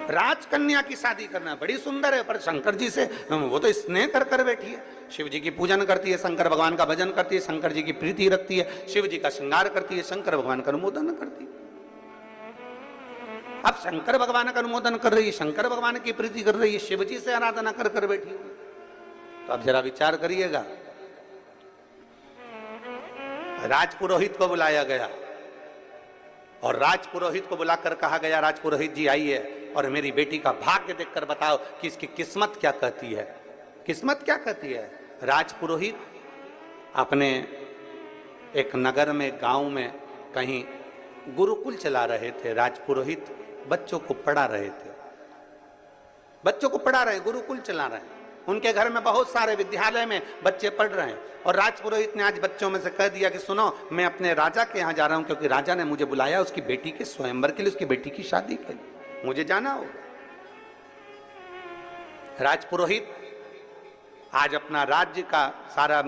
राजकन्या की शादी करना बड़ी सुंदर है, पर शंकर जी से वो तो स्नेह कर कर बैठी है, शिव जी की पूजन करती है, शंकर भगवान का भजन करती है, शंकर जी की प्रीति रखती है, शिव जी का श्रृंगार करती है, शंकर भगवान का अनुमोदन करती है। अब शंकर भगवान का अनुमोदन कर रही है, शंकर भगवान की प्रीति कर रही है, शिव जी से आराधना कर कर बैठी है, तो अब जरा विचार करिएगा। राजपुरोहित को बुलाया गया और राजपुरोहित को बुलाकर कहा गया, राजपुरोहित जी आइए और मेरी बेटी का भाग्य देखकर बताओ कि इसकी किस्मत क्या कहती है। किस्मत क्या कहती है? राजपुरोहित अपने एक नगर में गांव में कहीं गुरुकुल चला रहे थे। राजपुरोहित बच्चों को पढ़ा रहे थे, बच्चों को पढ़ा रहे हैं, गुरुकुल चला रहे हैं। उनके घर में बहुत सारे विद्यालय में बच्चे पढ़ रहे हैं और राजपुरोहित ने आज बच्चों में से कह दिया कि सुनो, मैं अपने राजा के यहाँ जा रहा हूं, क्योंकि राजा ने मुझे बुलाया उसकी बेटी के स्वयंवर के लिए, उसकी बेटी की शादी के लिए मुझे जाना होगा। राजपुरोहित आज अपना राज्य का सारा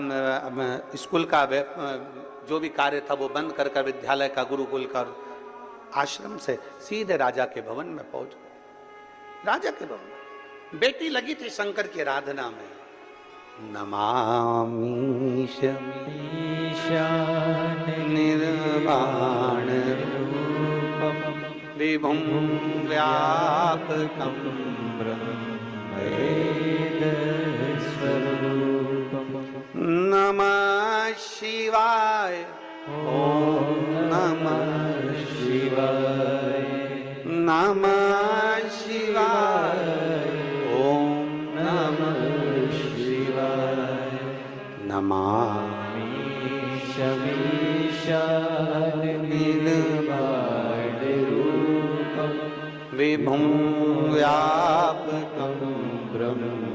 स्कूल का जो भी कार्य था वो बंद कर विद्यालय का, गुरुकुल का, आश्रम से सीधे राजा के भवन में पहुंच गए। राजा के भवन बेटी लगी थी शंकर की आराधना में। नमामि निर्वाण विभुं व्यापकं नमः शिवाय। ओम नमः शिवाय। नमः शिवाय। ओम नमः शिवाय। नमामि निर्वाणरूपं विभुं व्यापकं ब्रह्मवेदस्वरूपं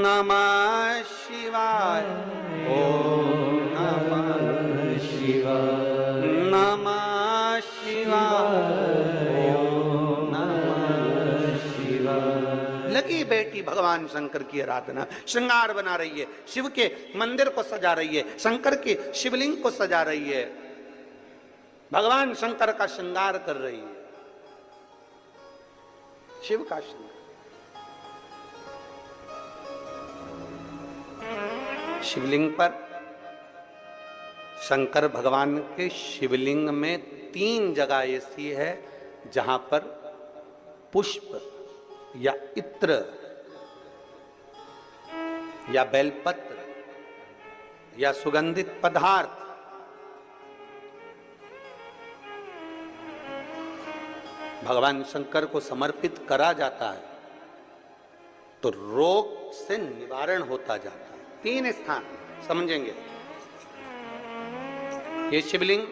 नमः शिवाय। ओम नमः शिवाय। नमः शिवाय। ओम नमः शिवाय। लगी बेटी भगवान शंकर की आराधना, श्रृंगार बना रही है, शिव के मंदिर को सजा रही है, शंकर के शिवलिंग को सजा रही है, भगवान शंकर का श्रृंगार कर रही है, शिव का श्रृंगार। शिवलिंग पर शंकर भगवान के शिवलिंग में 3 जगह ऐसी है जहां पर पुष्प या इत्र या बेलपत्र या सुगंधित पदार्थ भगवान शंकर को समर्पित करा जाता है तो रोग से निवारण होता जाता है। 3 स्थान समझेंगे। ये शिवलिंग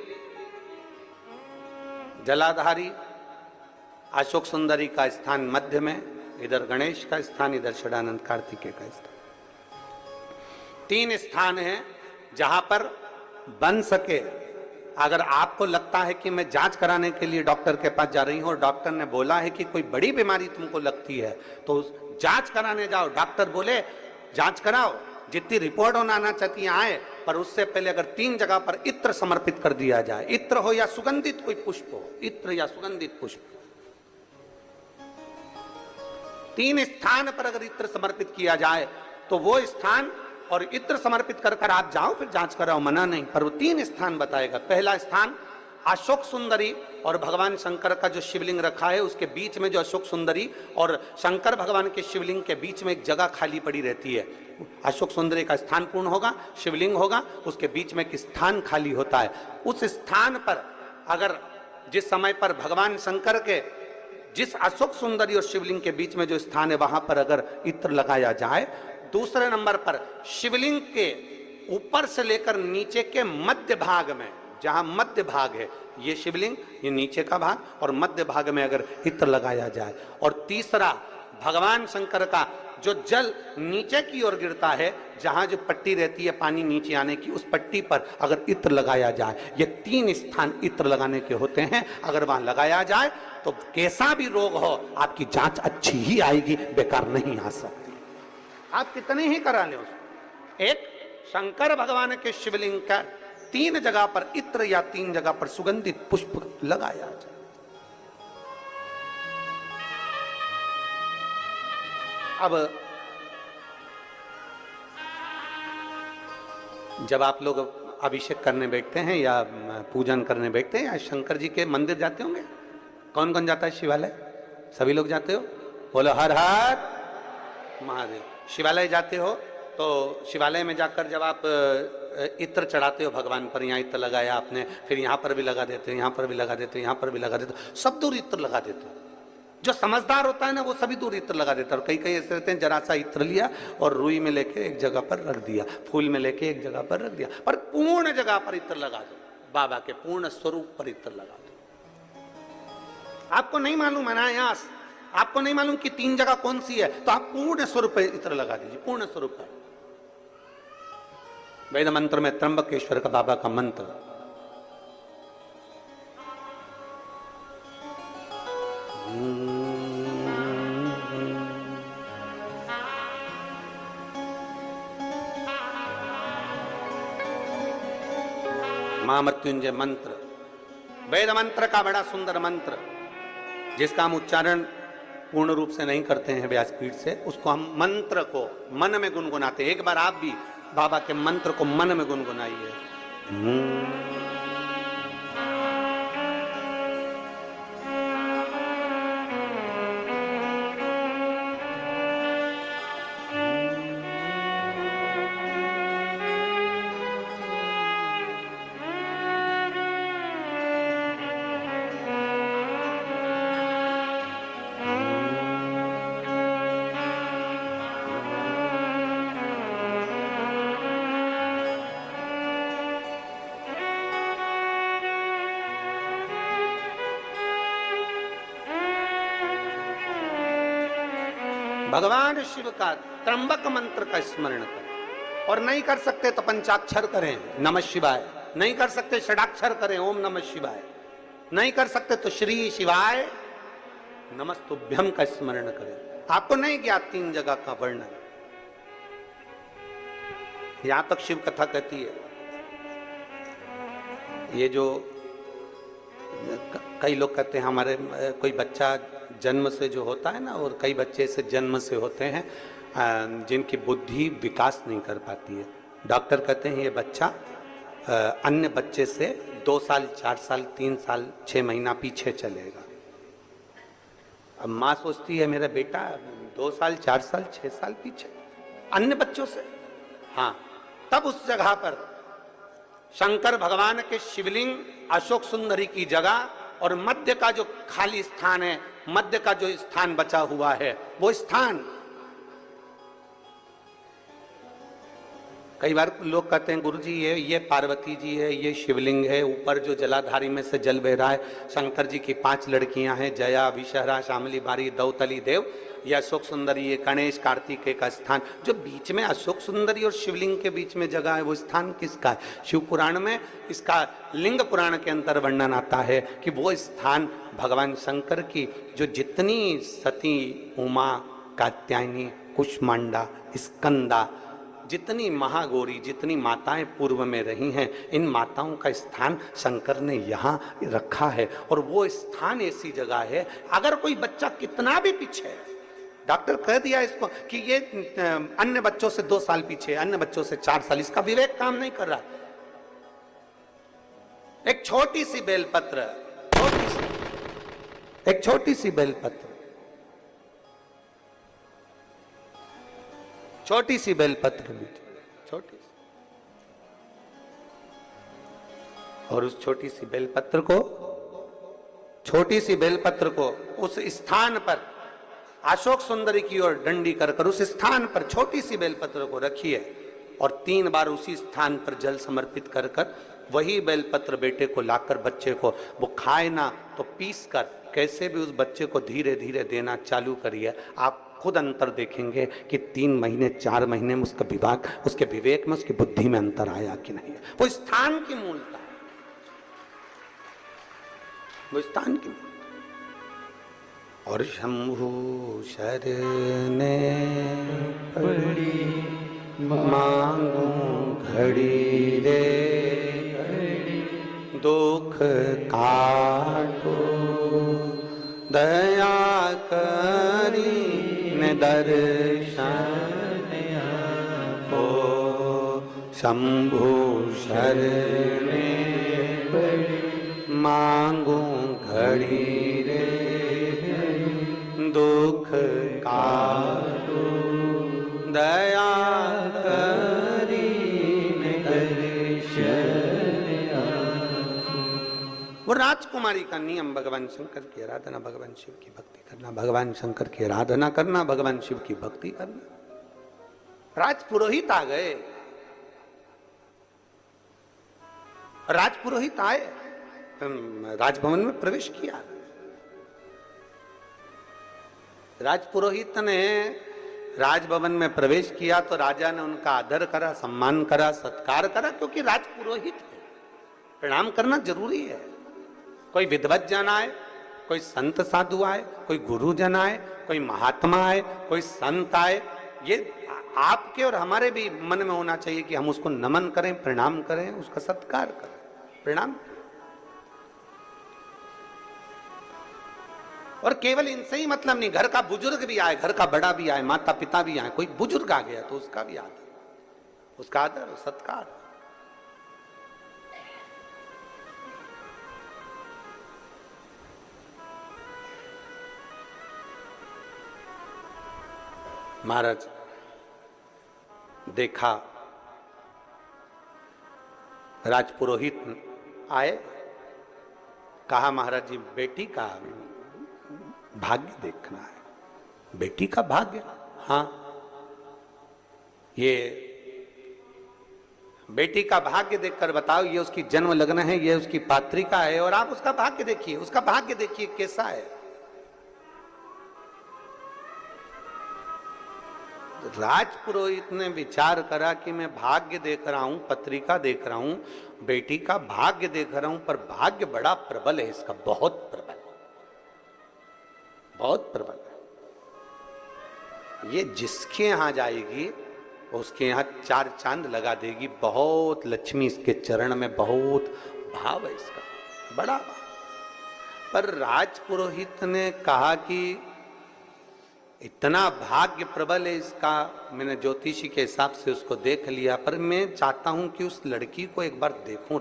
जलाधारी अशोक सुंदरी का स्थान मध्य में, इधर गणेश का स्थान, इधर षडानंद कार्तिकेय का स्थान। 3 स्थान हैं जहां पर बन सके। अगर आपको लगता है कि मैं जांच कराने के लिए डॉक्टर के पास जा रही हूं और डॉक्टर ने बोला है कि कोई बड़ी बीमारी तुमको लगती है तो जांच कराने जाओ, डॉक्टर बोले जांच कराओ, जितनी रिपोर्ट होना आना चाहती है आए, पर उससे पहले अगर 3 जगह पर इत्र समर्पित कर दिया जाए, इत्र हो या सुगंधित कोई पुष्प हो, इत्र या सुगंधित पुष्प, 3 स्थान पर अगर इत्र समर्पित किया जाए तो वो स्थान और इत्र समर्पित कर कर आप जाओ फिर जांच कराओ, मना नहीं, पर वो 3 स्थान बताएगा। पहला स्थान अशोक सुंदरी और भगवान शंकर का जो शिवलिंग रखा है उसके बीच में जो अशोक सुंदरी और शंकर भगवान के शिवलिंग के बीच में एक जगह खाली पड़ी रहती है। अशोक सुंदरी का स्थान पूर्ण होगा, शिवलिंग होगा, उसके बीच में एक स्थान खाली होता है। उस स्थान पर अगर जिस समय पर भगवान शंकर के जिस अशोक सुंदरी और शिवलिंग के बीच में जो स्थान है वहां पर अगर इत्र लगाया जाए, दूसरे नंबर पर शिवलिंग के ऊपर से लेकर नीचे के मध्य भाग में, जहां मध्य भाग है ये शिवलिंग, ये नीचे का भाग और मध्य भाग में अगर इत्र लगाया जाए, और तीसरा भगवान शंकर का जो जल नीचे की ओर गिरता है, जहां जो पट्टी रहती है पानी नीचे आने की, उस पट्टी पर अगर इत्र लगाया जाए, ये 3 स्थान इत्र लगाने के होते हैं। अगर वहां लगाया जाए तो कैसा भी रोग हो आपकी जांच अच्छी ही आएगी, बेकार नहीं आ सकती। आप कितने ही करा लें उसको। एक शंकर भगवान के शिवलिंग का 3 जगह पर इत्र या 3 जगह पर सुगंधित पुष्प लगाया जाए। अब जब आप लोग अभिषेक करने बैठते हैं या पूजन करने बैठते हैं या शंकर जी के मंदिर जाते होंगे, कौन कौन जाता है शिवालय? सभी लोग जाते हो? बोलो हर हर महादेव। शिवालय जाते हो तो शिवालय में जाकर जब आप इत्र चढ़ाते हो भगवान पर, यहाँ इत्र लगाया आपने, फिर यहाँ पर भी लगा देते हो, यहाँ पर भी लगा देते हो, यहाँ पर भी लगा देते हो, सब दूर इत्र लगा देते हो। जो समझदार होता है ना वो सभी दूर इत्र लगा देता है। और कई कई ऐसे रहते हैं जरा सा इत्र लिया और रुई में लेके एक जगह पर रख दिया, फूल में लेके एक जगह पर रख दिया, पर पूर्ण जगह पर इत्र लगा दो, बाबा के पूर्ण स्वरूप पर इत्र लगा दो। आपको नहीं मालूम अनायास, आपको नहीं मालूम कि 3 जगह कौन सी है, तो आप पूर्ण स्वरूप पर इत्र लगा दीजिए, पूर्ण स्वरूप पर। वेद मंत्र में त्र्यंबकेश्वर का बाबा का मंत्र, महामृत्युंजय मंत्र, वेद मंत्र का बड़ा सुंदर मंत्र, जिसका हम उच्चारण पूर्ण रूप से नहीं करते हैं व्यासपीठ से, उसको हम मंत्र को मन में गुनगुनाते हैं। एक बार आप भी बाबा के मंत्र को मन में गुनगुनाइए। भगवान शिव का त्र्यंबक मंत्र का स्मरण करें, और नहीं कर सकते तो पंचाक्षर करें, नमः शिवाय। नहीं कर सकते षडाक्षर करें, ओम नमः शिवाय। नहीं कर सकते तो श्री शिवाय नमस्तुभ्यम का स्मरण करें। आपको नहीं ज्ञात 3 जगह का वर्णन, यहां तक शिव कथा कहती है। ये जो कई लोग कहते हैं हमारे कोई बच्चा जन्म से जो होता है ना, और कई बच्चे से जन्म से होते हैं जिनकी बुद्धि विकास नहीं कर पाती है। डॉक्टर कहते हैं ये बच्चा अन्य बच्चे से 2 साल 4 साल 3 साल 6 महीना पीछे चलेगा। अब माँ सोचती है मेरा बेटा 2 साल 4 साल 6 साल पीछे अन्य बच्चों से। हाँ, तब उस जगह पर शंकर भगवान के शिवलिंग अशोक सुंदरी की जगह और मध्य का जो खाली स्थान है, मध्य का जो स्थान बचा हुआ है, वो स्थान कई बार लोग कहते हैं गुरुजी ये पार्वती जी है, ये शिवलिंग है, ऊपर जो जलाधारी में से जल बह रहा है, शंकर जी की 5 लड़कियां हैं, जया विषहरा शामली बारी दौतली देव, ये अशोक सुंदरी, ये गणेश कार्तिकेय का स्थान। जो बीच में अशोक सुंदरी और शिवलिंग के बीच में जगह है, वो स्थान किसका है? शिव पुराण में इसका लिंग पुराण के अंतर वर्णन आता है कि वो स्थान भगवान शंकर की जो जितनी सती उमा कात्यायनी कुष्मांडा स्कंदा जितनी महागौरी जितनी माताएं पूर्व में रही हैं, इन माताओं का स्थान शंकर ने यहाँ रखा है। और वो स्थान ऐसी जगह है, अगर कोई बच्चा कितना भी पीछे है, डॉक्टर कह दिया इसको कि ये अन्य बच्चों से 2 साल पीछे, अन्य बच्चों से 4 साल, इसका विवेक काम नहीं कर रहा। एक छोटी सी बेलपत्र, एक छोटी सी बेलपत्र, छोटी सी बेलपत्र भी छोटी सी, और उस छोटी सी बेलपत्र को उस स्थान पर अशोक सुंदरी की ओर डंडी कर उस स्थान पर छोटी सी बेलपत्र को रखिए, और 3 बार उसी स्थान पर जल समर्पित कर वही बेलपत्र बेटे को लाकर बच्चे को, वो खाए ना तो पीस कर कैसे भी उस बच्चे को धीरे धीरे देना चालू करिए। आप खुद अंतर देखेंगे कि 3 महीने 4 महीने में उसका विभाग, उसके विवेक में, उसकी बुद्धि में अंतर आया कि नहीं। वो स्थान की मूलता, वो स्थान की मूलता। और शंभु शरने पड़ी मांगू घड़ी रे, दुख काटो दया करी दर्शन आपो, शंभु शरणे मांगू घड़ी रे, दुख काटो दया करी दर्शन आपो। वो राजकुमारी का नियम भगवान शंकर की आराधना, भगवान शिव की भक्ति करना, भगवान शंकर की आराधना करना, भगवान शिव की भक्ति करना। राजपुरोहित आ गए, राजपुरोहित आए, राजभवन में प्रवेश किया। राजपुरोहित ने राजभवन में प्रवेश किया तो राजा ने उनका आदर करा, सम्मान करा, सत्कार करा, क्योंकि राजपुरोहित है, प्रणाम करना जरूरी है। कोई विद्वत जन आए, कोई संत साधु आए, कोई गुरु जन आए, कोई महात्मा आए, कोई संत आए, ये आपके और हमारे भी मन में होना चाहिए कि हम उसको नमन करें, प्रणाम करें, उसका सत्कार करें। प्रणाम। और केवल इनसे ही मतलब नहीं, घर का बुजुर्ग भी आए, घर का बड़ा भी आए, माता पिता भी आए, कोई बुजुर्ग आ गया तो उसका भी आदर, उसका आदर और सत्कार। महाराज देखा, राजपुरोहित आए, कहा महाराज जी बेटी का भाग्य देखना है। बेटी का भाग्य? हाँ, ये बेटी का भाग्य देखकर बताओ, ये उसकी जन्म लग्न है, ये उसकी पात्रिका है, और आप उसका भाग्य देखिए, उसका भाग्य देखिए कैसा है। राजपुरोहित ने विचार करा कि मैं भाग्य देख रहा हूं, पत्रिका देख रहा हूं, बेटी का भाग्य देख रहा हूं, पर भाग्य बड़ा प्रबल है इसका, बहुत प्रबल, बहुत प्रबल है। ये जिसके यहां जाएगी उसके यहां 4 चांद लगा देगी। बहुत लक्ष्मी इसके चरण में, बहुत भाव है इसका, बड़ा भाव। पर राजपुरोहित ने कहा कि इतना भाग्य प्रबल है इसका, मैंने ज्योतिषी के हिसाब से उसको देख लिया, पर मैं चाहता हूं कि उस लड़की को एक बार देखूं।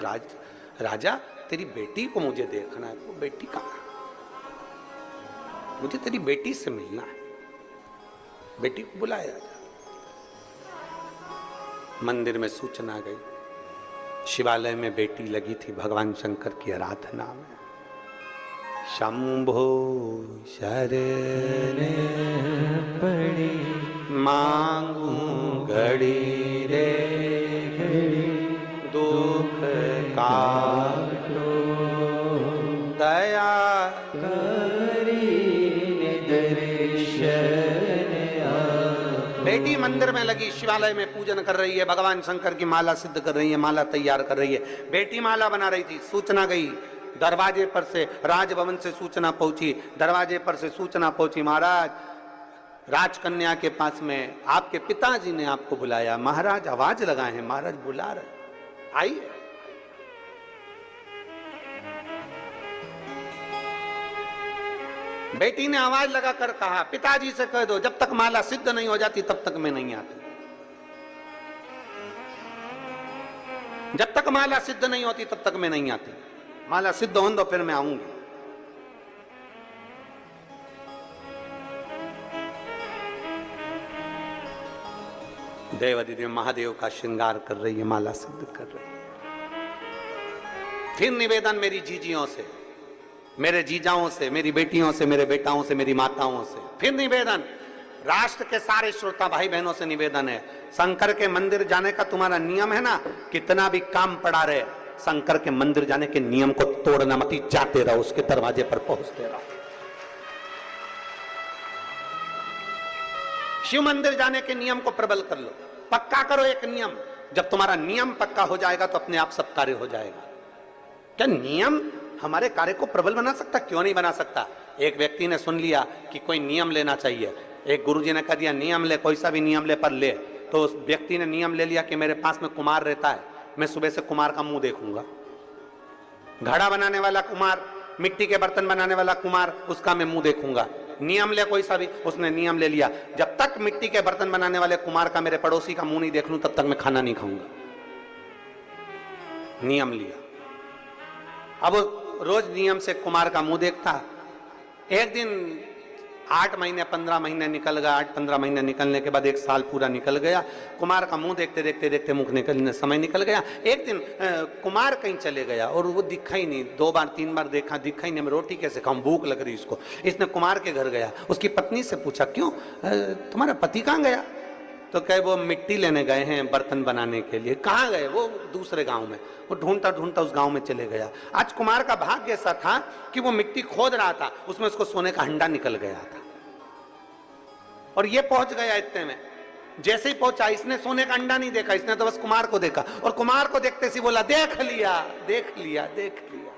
राजा तेरी बेटी को मुझे देखना है। वो बेटी कहाँ है? मुझे तेरी बेटी से मिलना है। बेटी को बुलाया राजा। मंदिर में सूचना गई, शिवालय में बेटी लगी थी भगवान शंकर की आराधना में। शंभो शरण पड़ी मांगू घड़ी रे दुख काटो दया बेटी मंदिर में लगी, शिवालय में पूजन कर रही है, भगवान शंकर की माला सिद्ध कर रही है, माला तैयार कर रही है। बेटी माला बना रही थी, सूचना गई दरवाजे पर से, राजभवन से सूचना पहुंची, दरवाजे पर से सूचना पहुंची, महाराज राजकन्या के पास में आपके पिताजी ने आपको बुलाया। महाराज आवाज लगाए हैं, महाराज बुला रहे, आइए। बेटी ने आवाज लगाकर कहा, पिताजी से कह दो जब तक माला सिद्ध नहीं हो जाती तब तक मैं नहीं आती। जब तक माला सिद्ध नहीं होती तब तक मैं नहीं आती। माला सिद्ध हो तो फिर मैं आऊंगी। देवादिदेव महादेव का श्रृंगार कर रही है, माला सिद्ध कर रही है। फिर निवेदन मेरी जीजियों से, मेरे जीजाओं से, मेरी बेटियों से, मेरे बेटाओं से, मेरी माताओं से, फिर निवेदन राष्ट्र के सारे श्रोता भाई बहनों से निवेदन है, शंकर के मंदिर जाने का तुम्हारा नियम है ना, कितना भी काम पड़ा रहे, शंकर के मंदिर जाने के नियम को तोड़ना मत, जाते रहो, उसके दरवाजे पर पहुंचते रहो। शिव मंदिर जाने के नियम को प्रबल कर लो, पक्का करो एक नियम। जब तुम्हारा नियम पक्का हो जाएगा तो अपने आप सब कार्य हो जाएगा। क्या नियम हमारे कार्य को प्रबल बना सकता? क्यों नहीं बना सकता। एक व्यक्ति ने सुन लिया कि कोई नियम लेना चाहिए, एक गुरुजी ने कह दिया नियम ले, कोई सा भी नियम ले पर ले, तो उस व्यक्ति ने नियम ले लिया कि मेरे पास में कुमार रहता है, मैं सुबह से कुमार का मुंह देखूंगा। घड़ा बनाने वाला कुमार, मिट्टी के बर्तन बनाने वाला कुमार, उसका मैं मुंह देखूंगा। नियम ले कोई सा भी, उसने नियम ले लिया, जब तक मिट्टी के बर्तन बनाने वाले कुमार का, मेरे पड़ोसी का मुंह नहीं देख लूं तब तक मैं खाना नहीं खाऊंगा। नियम लिया। अब रोज नियम से कुमार का मुंह देखता। एक दिन 8 महीने 15 महीने निकल गया, 8-15 महीने निकलने के बाद 1 साल पूरा निकल गया। कुमार का मुंह देखते देखते देखते मुख निकलने समय निकल गया। एक दिन कुमार कहीं चले गया और वो दिखा ही नहीं। 2 बार 3 बार देखा, दिखा ही नहीं। मैं रोटी कैसे खाऊं, भूख लग रही इसको। इसने कुमार के घर गया, उसकी पत्नी से पूछा क्यों तुम्हारा पति कहाँ गया? तो कहे वो मिट्टी लेने गए हैं बर्तन बनाने के लिए। कहाँ गए? वो दूसरे गांव में। वो ढूंढता ढूंढता उस गांव में चले गया। आज कुमार का भाग्य ऐसा था कि वो मिट्टी खोद रहा था, उसमें उसको सोने का हंडा निकल गया था और ये पहुंच गया इतने में। जैसे ही पहुंचा, इसने सोने का अंडा नहीं देखा, इसने तो बस कुमार को देखा और कुमार को देखते सी बोला देख लिया देख लिया देख लिया।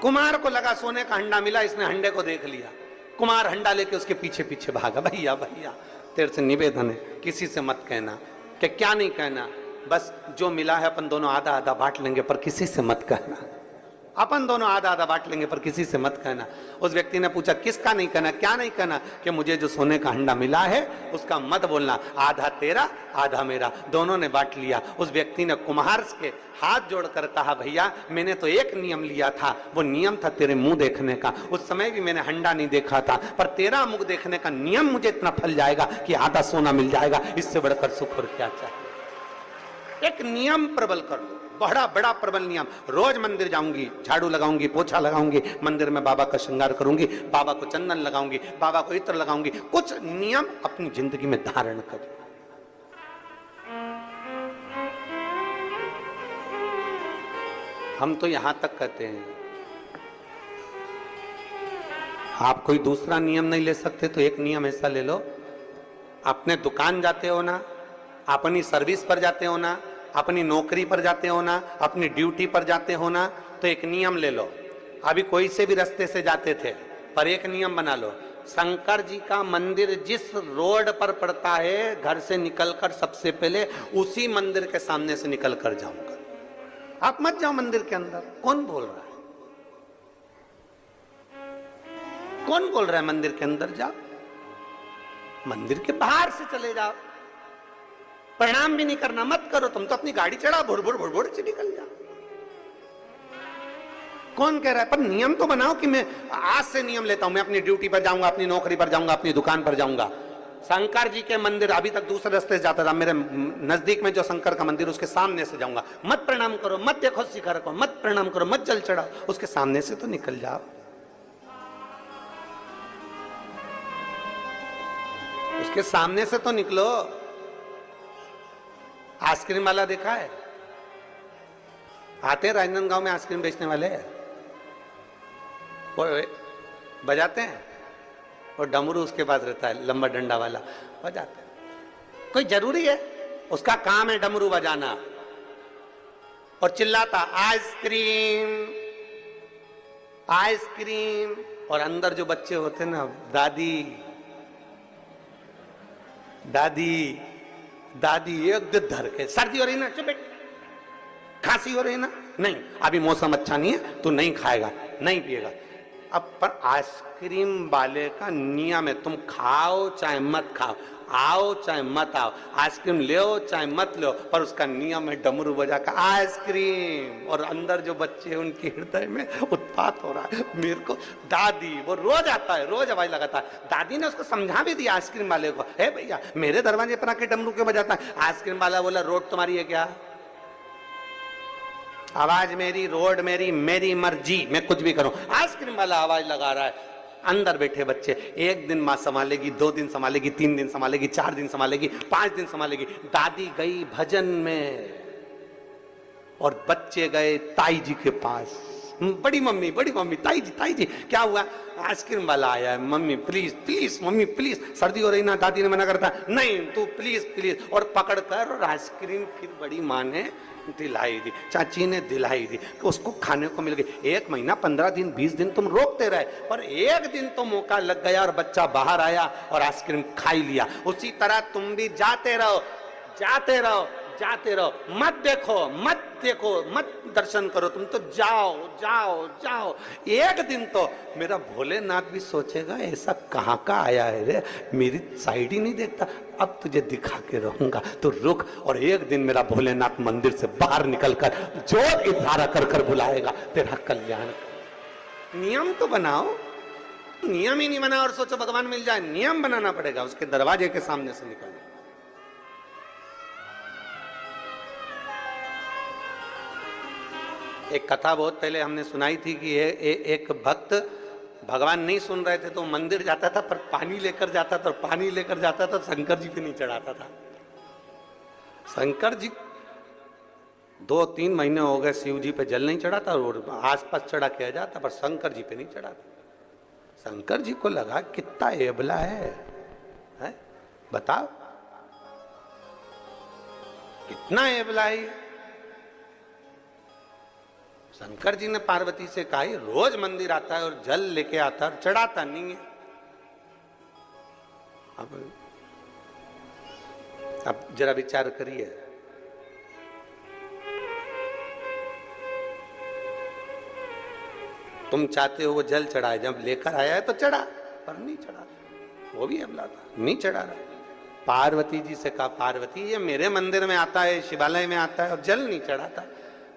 कुमार को लगा सोने का हंडा मिला, इसने हंडे को देख लिया। कुमार हंडा लेके उसके पीछे पीछे भागा। भैया भैया तेरे से निवेदन है, किसी से मत कहना। क्या नहीं कहना? बस जो मिला है अपन दोनों आधा आधा बांट लेंगे, पर किसी से मत कहना। अपन दोनों आधा आधा बांट लेंगे, पर किसी से मत कहना। उस व्यक्ति ने पूछा किसका नहीं कहना, क्या नहीं कहना? कि मुझे जो सोने का हंडा मिला है उसका मत बोलना, आधा तेरा आधा मेरा, दोनों ने बांट लिया। उस व्यक्ति ने कुम्हार के हाथ जोड़कर कहा, भैया मैंने तो एक नियम लिया था, वो नियम था तेरे मुंह देखने का। उस समय भी मैंने हंडा नहीं देखा था, पर तेरा मुंह देखने का नियम मुझे इतना फल जाएगा कि आधा सोना मिल जाएगा, इससे बढ़कर सुख और क्या चाहिए। एक नियम प्रबल कर लो, बड़ा बड़ा प्रबल नियम। रोज मंदिर जाऊंगी, झाड़ू लगाऊंगी, पोछा लगाऊंगी, मंदिर में बाबा का श्रृंगार करूंगी, बाबा को चंदन लगाऊंगी, बाबा को इत्र लगाऊंगी। कुछ नियम अपनी जिंदगी में धारण करो। हम तो यहां तक कहते हैं, आप कोई दूसरा नियम नहीं ले सकते तो एक नियम ऐसा ले लो, अपने दुकान जाते हो ना, अपनी सर्विस पर जाते हो ना, अपनी नौकरी पर जाते हो ना, अपनी ड्यूटी पर जाते हो ना, तो एक नियम ले लो। अभी कोई से भी रास्ते से जाते थे, पर एक नियम बना लो, शंकर जी का मंदिर जिस रोड पर पड़ता है, घर से निकलकर सबसे पहले उसी मंदिर के सामने से निकल कर जाऊंगा। आप मत जाओ मंदिर के अंदर। कौन बोल रहा है? कौन बोल रहा है मंदिर के अंदर जाओ? मंदिर के बाहर से चले जाओ, प्रणाम भी नहीं करना मत करो, तुम तो अपनी गाड़ी चढ़ा भुड़ भुड़ भुड़ भुड़ से निकल जाओ। कौन कह रहा है? पर नियम तो बनाओ कि मैं आज से नियम लेता हूं, मैं अपनी ड्यूटी पर जाऊंगा, अपनी नौकरी पर जाऊंगा, अपनी दुकान पर जाऊंगा। शंकर जी के मंदिर, अभी तक दूसरे रास्ते से जाता था, मेरे नजदीक में जो शंकर का मंदिर उसके सामने से जाऊंगा। मत प्रणाम करो, मत देखो शिखर को, मत प्रणाम करो, मत जल चढ़ाओ, उसके सामने से तो निकल जाओ। उसके सामने से तो निकलो। आइसक्रीम वाला देखा है? आते हैं राजनांदगांव में आइसक्रीम बेचने वाले, वो बजाते हैं, और डमरू उसके पास रहता है, लंबा डंडा वाला, बजाते हैं। कोई जरूरी है? उसका काम है डमरू बजाना, और चिल्लाता आइसक्रीम आइसक्रीम। और अंदर जो बच्चे होते ना, दादी दादी दादी, एक धर के, सर्दी हो रही ना, चुप बैठ, खांसी हो रही ना, नहीं अभी मौसम अच्छा नहीं है, तू नहीं खाएगा, नहीं पिएगा। अब पर आइसक्रीम वाले का नियम है, तुम खाओ चाहे मत खाओ, आओ चाहे मत आओ, आइसक्रीम ले चाहे मत लो, पर उसका नियम है डमरू बजा का आइसक्रीम। और अंदर जो बच्चे हैं उनके हृदय में उत्पात हो रहा है। मेरे को दादी, वो रोज आता है, रोज आवाज लगाता है। दादी ने उसको समझा भी दिया आइसक्रीम वाले को, हे भैया मेरे दरवाजे पर आके डमरू क्यों बजाता है? आइसक्रीम वाला बोला, रोड तुम्हारी है क्या? आवाज मेरी, रोड मेरी, मेरी मर्जी, मैं कुछ भी करूं। आइसक्रीम वाला आवाज लगा रहा है। अंदर बैठे बच्चे, एक दिन मां संभालेगी, 2 दिन संभालेगी, 3 दिन संभालेगी, 4 दिन संभालेगी, 5 दिन संभालेगी। दादी गई भजन में और बच्चे गए ताई जी के पास। बड़ी मम्मी, ताई जी क्या हुआ? आइसक्रीम वाला आया है, mummy please please, mummy please, सर्दी हो रही ना। दादी ने मना करता, नहीं तू प्लीज प्लीज, और पकड़ कर और आइसक्रीम फिर बड़ी माँ ने दिलाई दी, चाची ने दिलाई दी, उसको खाने को मिल गई। 1 महीना, 15 दिन, 20 दिन तुम रोकते रहे, पर एक दिन तो मौका लग गया और बच्चा बाहर आया और आइसक्रीम खा ही लिया। उसी तरह तुम भी जाते रहो, जाते रहो, जाते रहो, मत देखो, मत देखो, मत दर्शन करो, तुम तो जाओ जाओ जाओ। एक दिन तो मेरा भोलेनाथ भी सोचेगा ऐसा कहां का आया है रे, मेरी साइड ही नहीं देखता, अब तुझे दिखा के रहूंगा, तो रुक। और एक दिन मेरा भोलेनाथ मंदिर से बाहर निकलकर जोर इशारा कर कर बुलाएगा, तेरा कल्याण। नियम तो बनाओ, नियम ही नहीं बना और सोचो भगवान मिल जाए। नियम बनाना पड़ेगा, उसके दरवाजे के सामने से निकलना। एक कथा बहुत पहले हमने सुनाई थी कि एक भक्त भगवान नहीं सुन रहे थे तो मंदिर जाता था, पर पानी लेकर जाता था, पानी लेकर जाता था, शंकर जी पे नहीं चढ़ाता था। शंकर जी 2-3 महीने हो गए शिव जी पे जल नहीं चढ़ाता, और आसपास चढ़ा के आ जाता, पर शंकर जी पे नहीं चढ़ाता। शंकर जी को लगा कितना एबला है? बताओ कितना एबला है। शंकर जी ने पार्वती से कहा, रोज मंदिर आता है और जल लेके आता है, चढ़ाता नहीं है। अब जरा विचार करिए, तुम चाहते हो वो जल चढ़ाए, जब लेकर आया है तो चढ़ा, पर नहीं चढ़ा, वो भी अबला था, नहीं चढ़ा रहा। पार्वती जी से कहा, पार्वती ये मेरे मंदिर में आता है, शिवालय में आता है और जल नहीं चढ़ाता।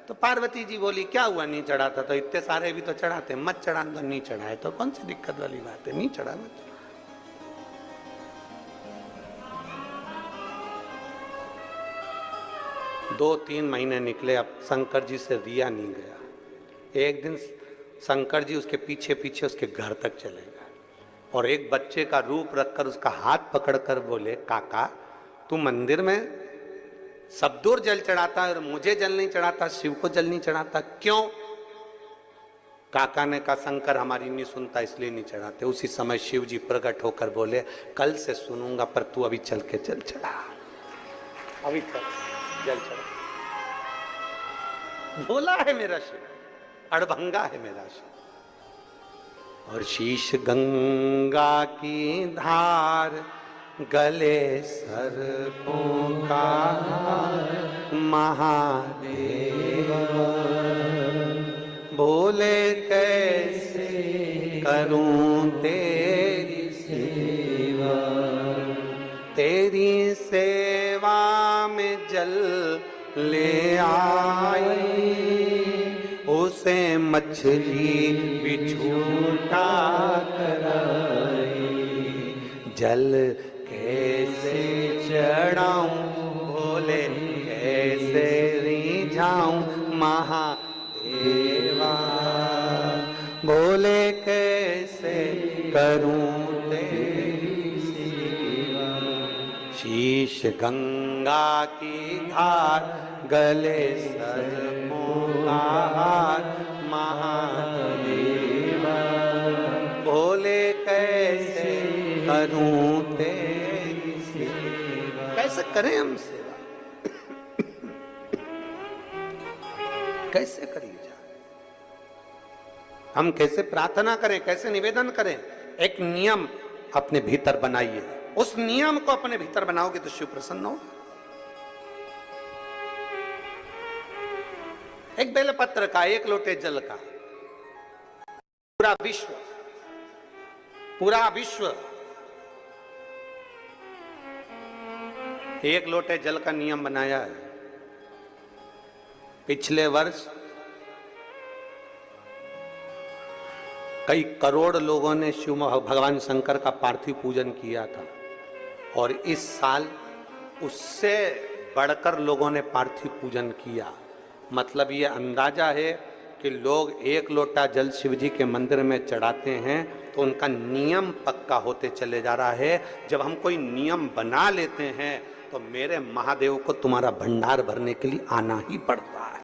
तो पार्वती जी बोली क्या हुआ नहीं चढ़ाता, तो इतने सारे भी तो चढ़ाते, मत चढ़ा, तो नहीं चढ़ाए तो कौन सी दिक्कत वाली बात है, नहीं चढ़ा मत। 2-3 महीने निकले, अब शंकर जी से रिया नहीं गया। एक दिन शंकर जी उसके पीछे पीछे उसके घर तक चले गए और एक बच्चे का रूप रखकर उसका हाथ पकड़कर बोले, काका तू मंदिर में सब दूर जल चढ़ाता है और मुझे जल नहीं चढ़ाता, शिव को जल नहीं चढ़ाता, क्यों? काका ने कहा, शंकर हमारी नहीं सुनता इसलिए नहीं चढ़ाते। उसी समय शिव जी प्रकट होकर बोले, कल से सुनूंगा, पर तू अभी चल के जल चढ़ा, अभी चल जल चढ़ा। भोला है मेरा शिव, अड़भंगा है मेरा शिव। और शीश गंगा की धार, गले सर्पों का महादेव, बोले कैसे करूं तेरी सेवा, तेरी सेवा में जल ले आई, उसे मछली भी झूठा कराई, जल कैसे चढ़ाऊं, बोले कैसे रिझाऊं महादेवा, बोले कैसे करूं तेरी सेवा। शीश गंगा की धार, गले सर्पों का हार, महादेवा, बोले कैसे करूं तेरी सेवा। कैसे करें हम सेवा, कैसे करिए जाए, हम कैसे प्रार्थना करें, कैसे निवेदन करें? एक नियम अपने भीतर बनाइए, उस नियम को अपने भीतर बनाओगे तो शिव प्रसन्न हो। एक बेलपत्र का, एक लोटे जल का, पूरा विश्व एक लोटे जल का नियम बनाया है। पिछले वर्ष कई करोड़ लोगों ने शिव भगवान शंकर का पार्थिव पूजन किया था और इस साल उससे बढ़कर लोगों ने पार्थिव पूजन किया। मतलब ये अंदाजा है कि लोग एक लोटा जल शिव जी के मंदिर में चढ़ाते हैं तो उनका नियम पक्का होते चले जा रहा है। जब हम कोई नियम बना लेते हैं तो मेरे महादेव को तुम्हारा भंडार भरने के लिए आना ही पड़ता है।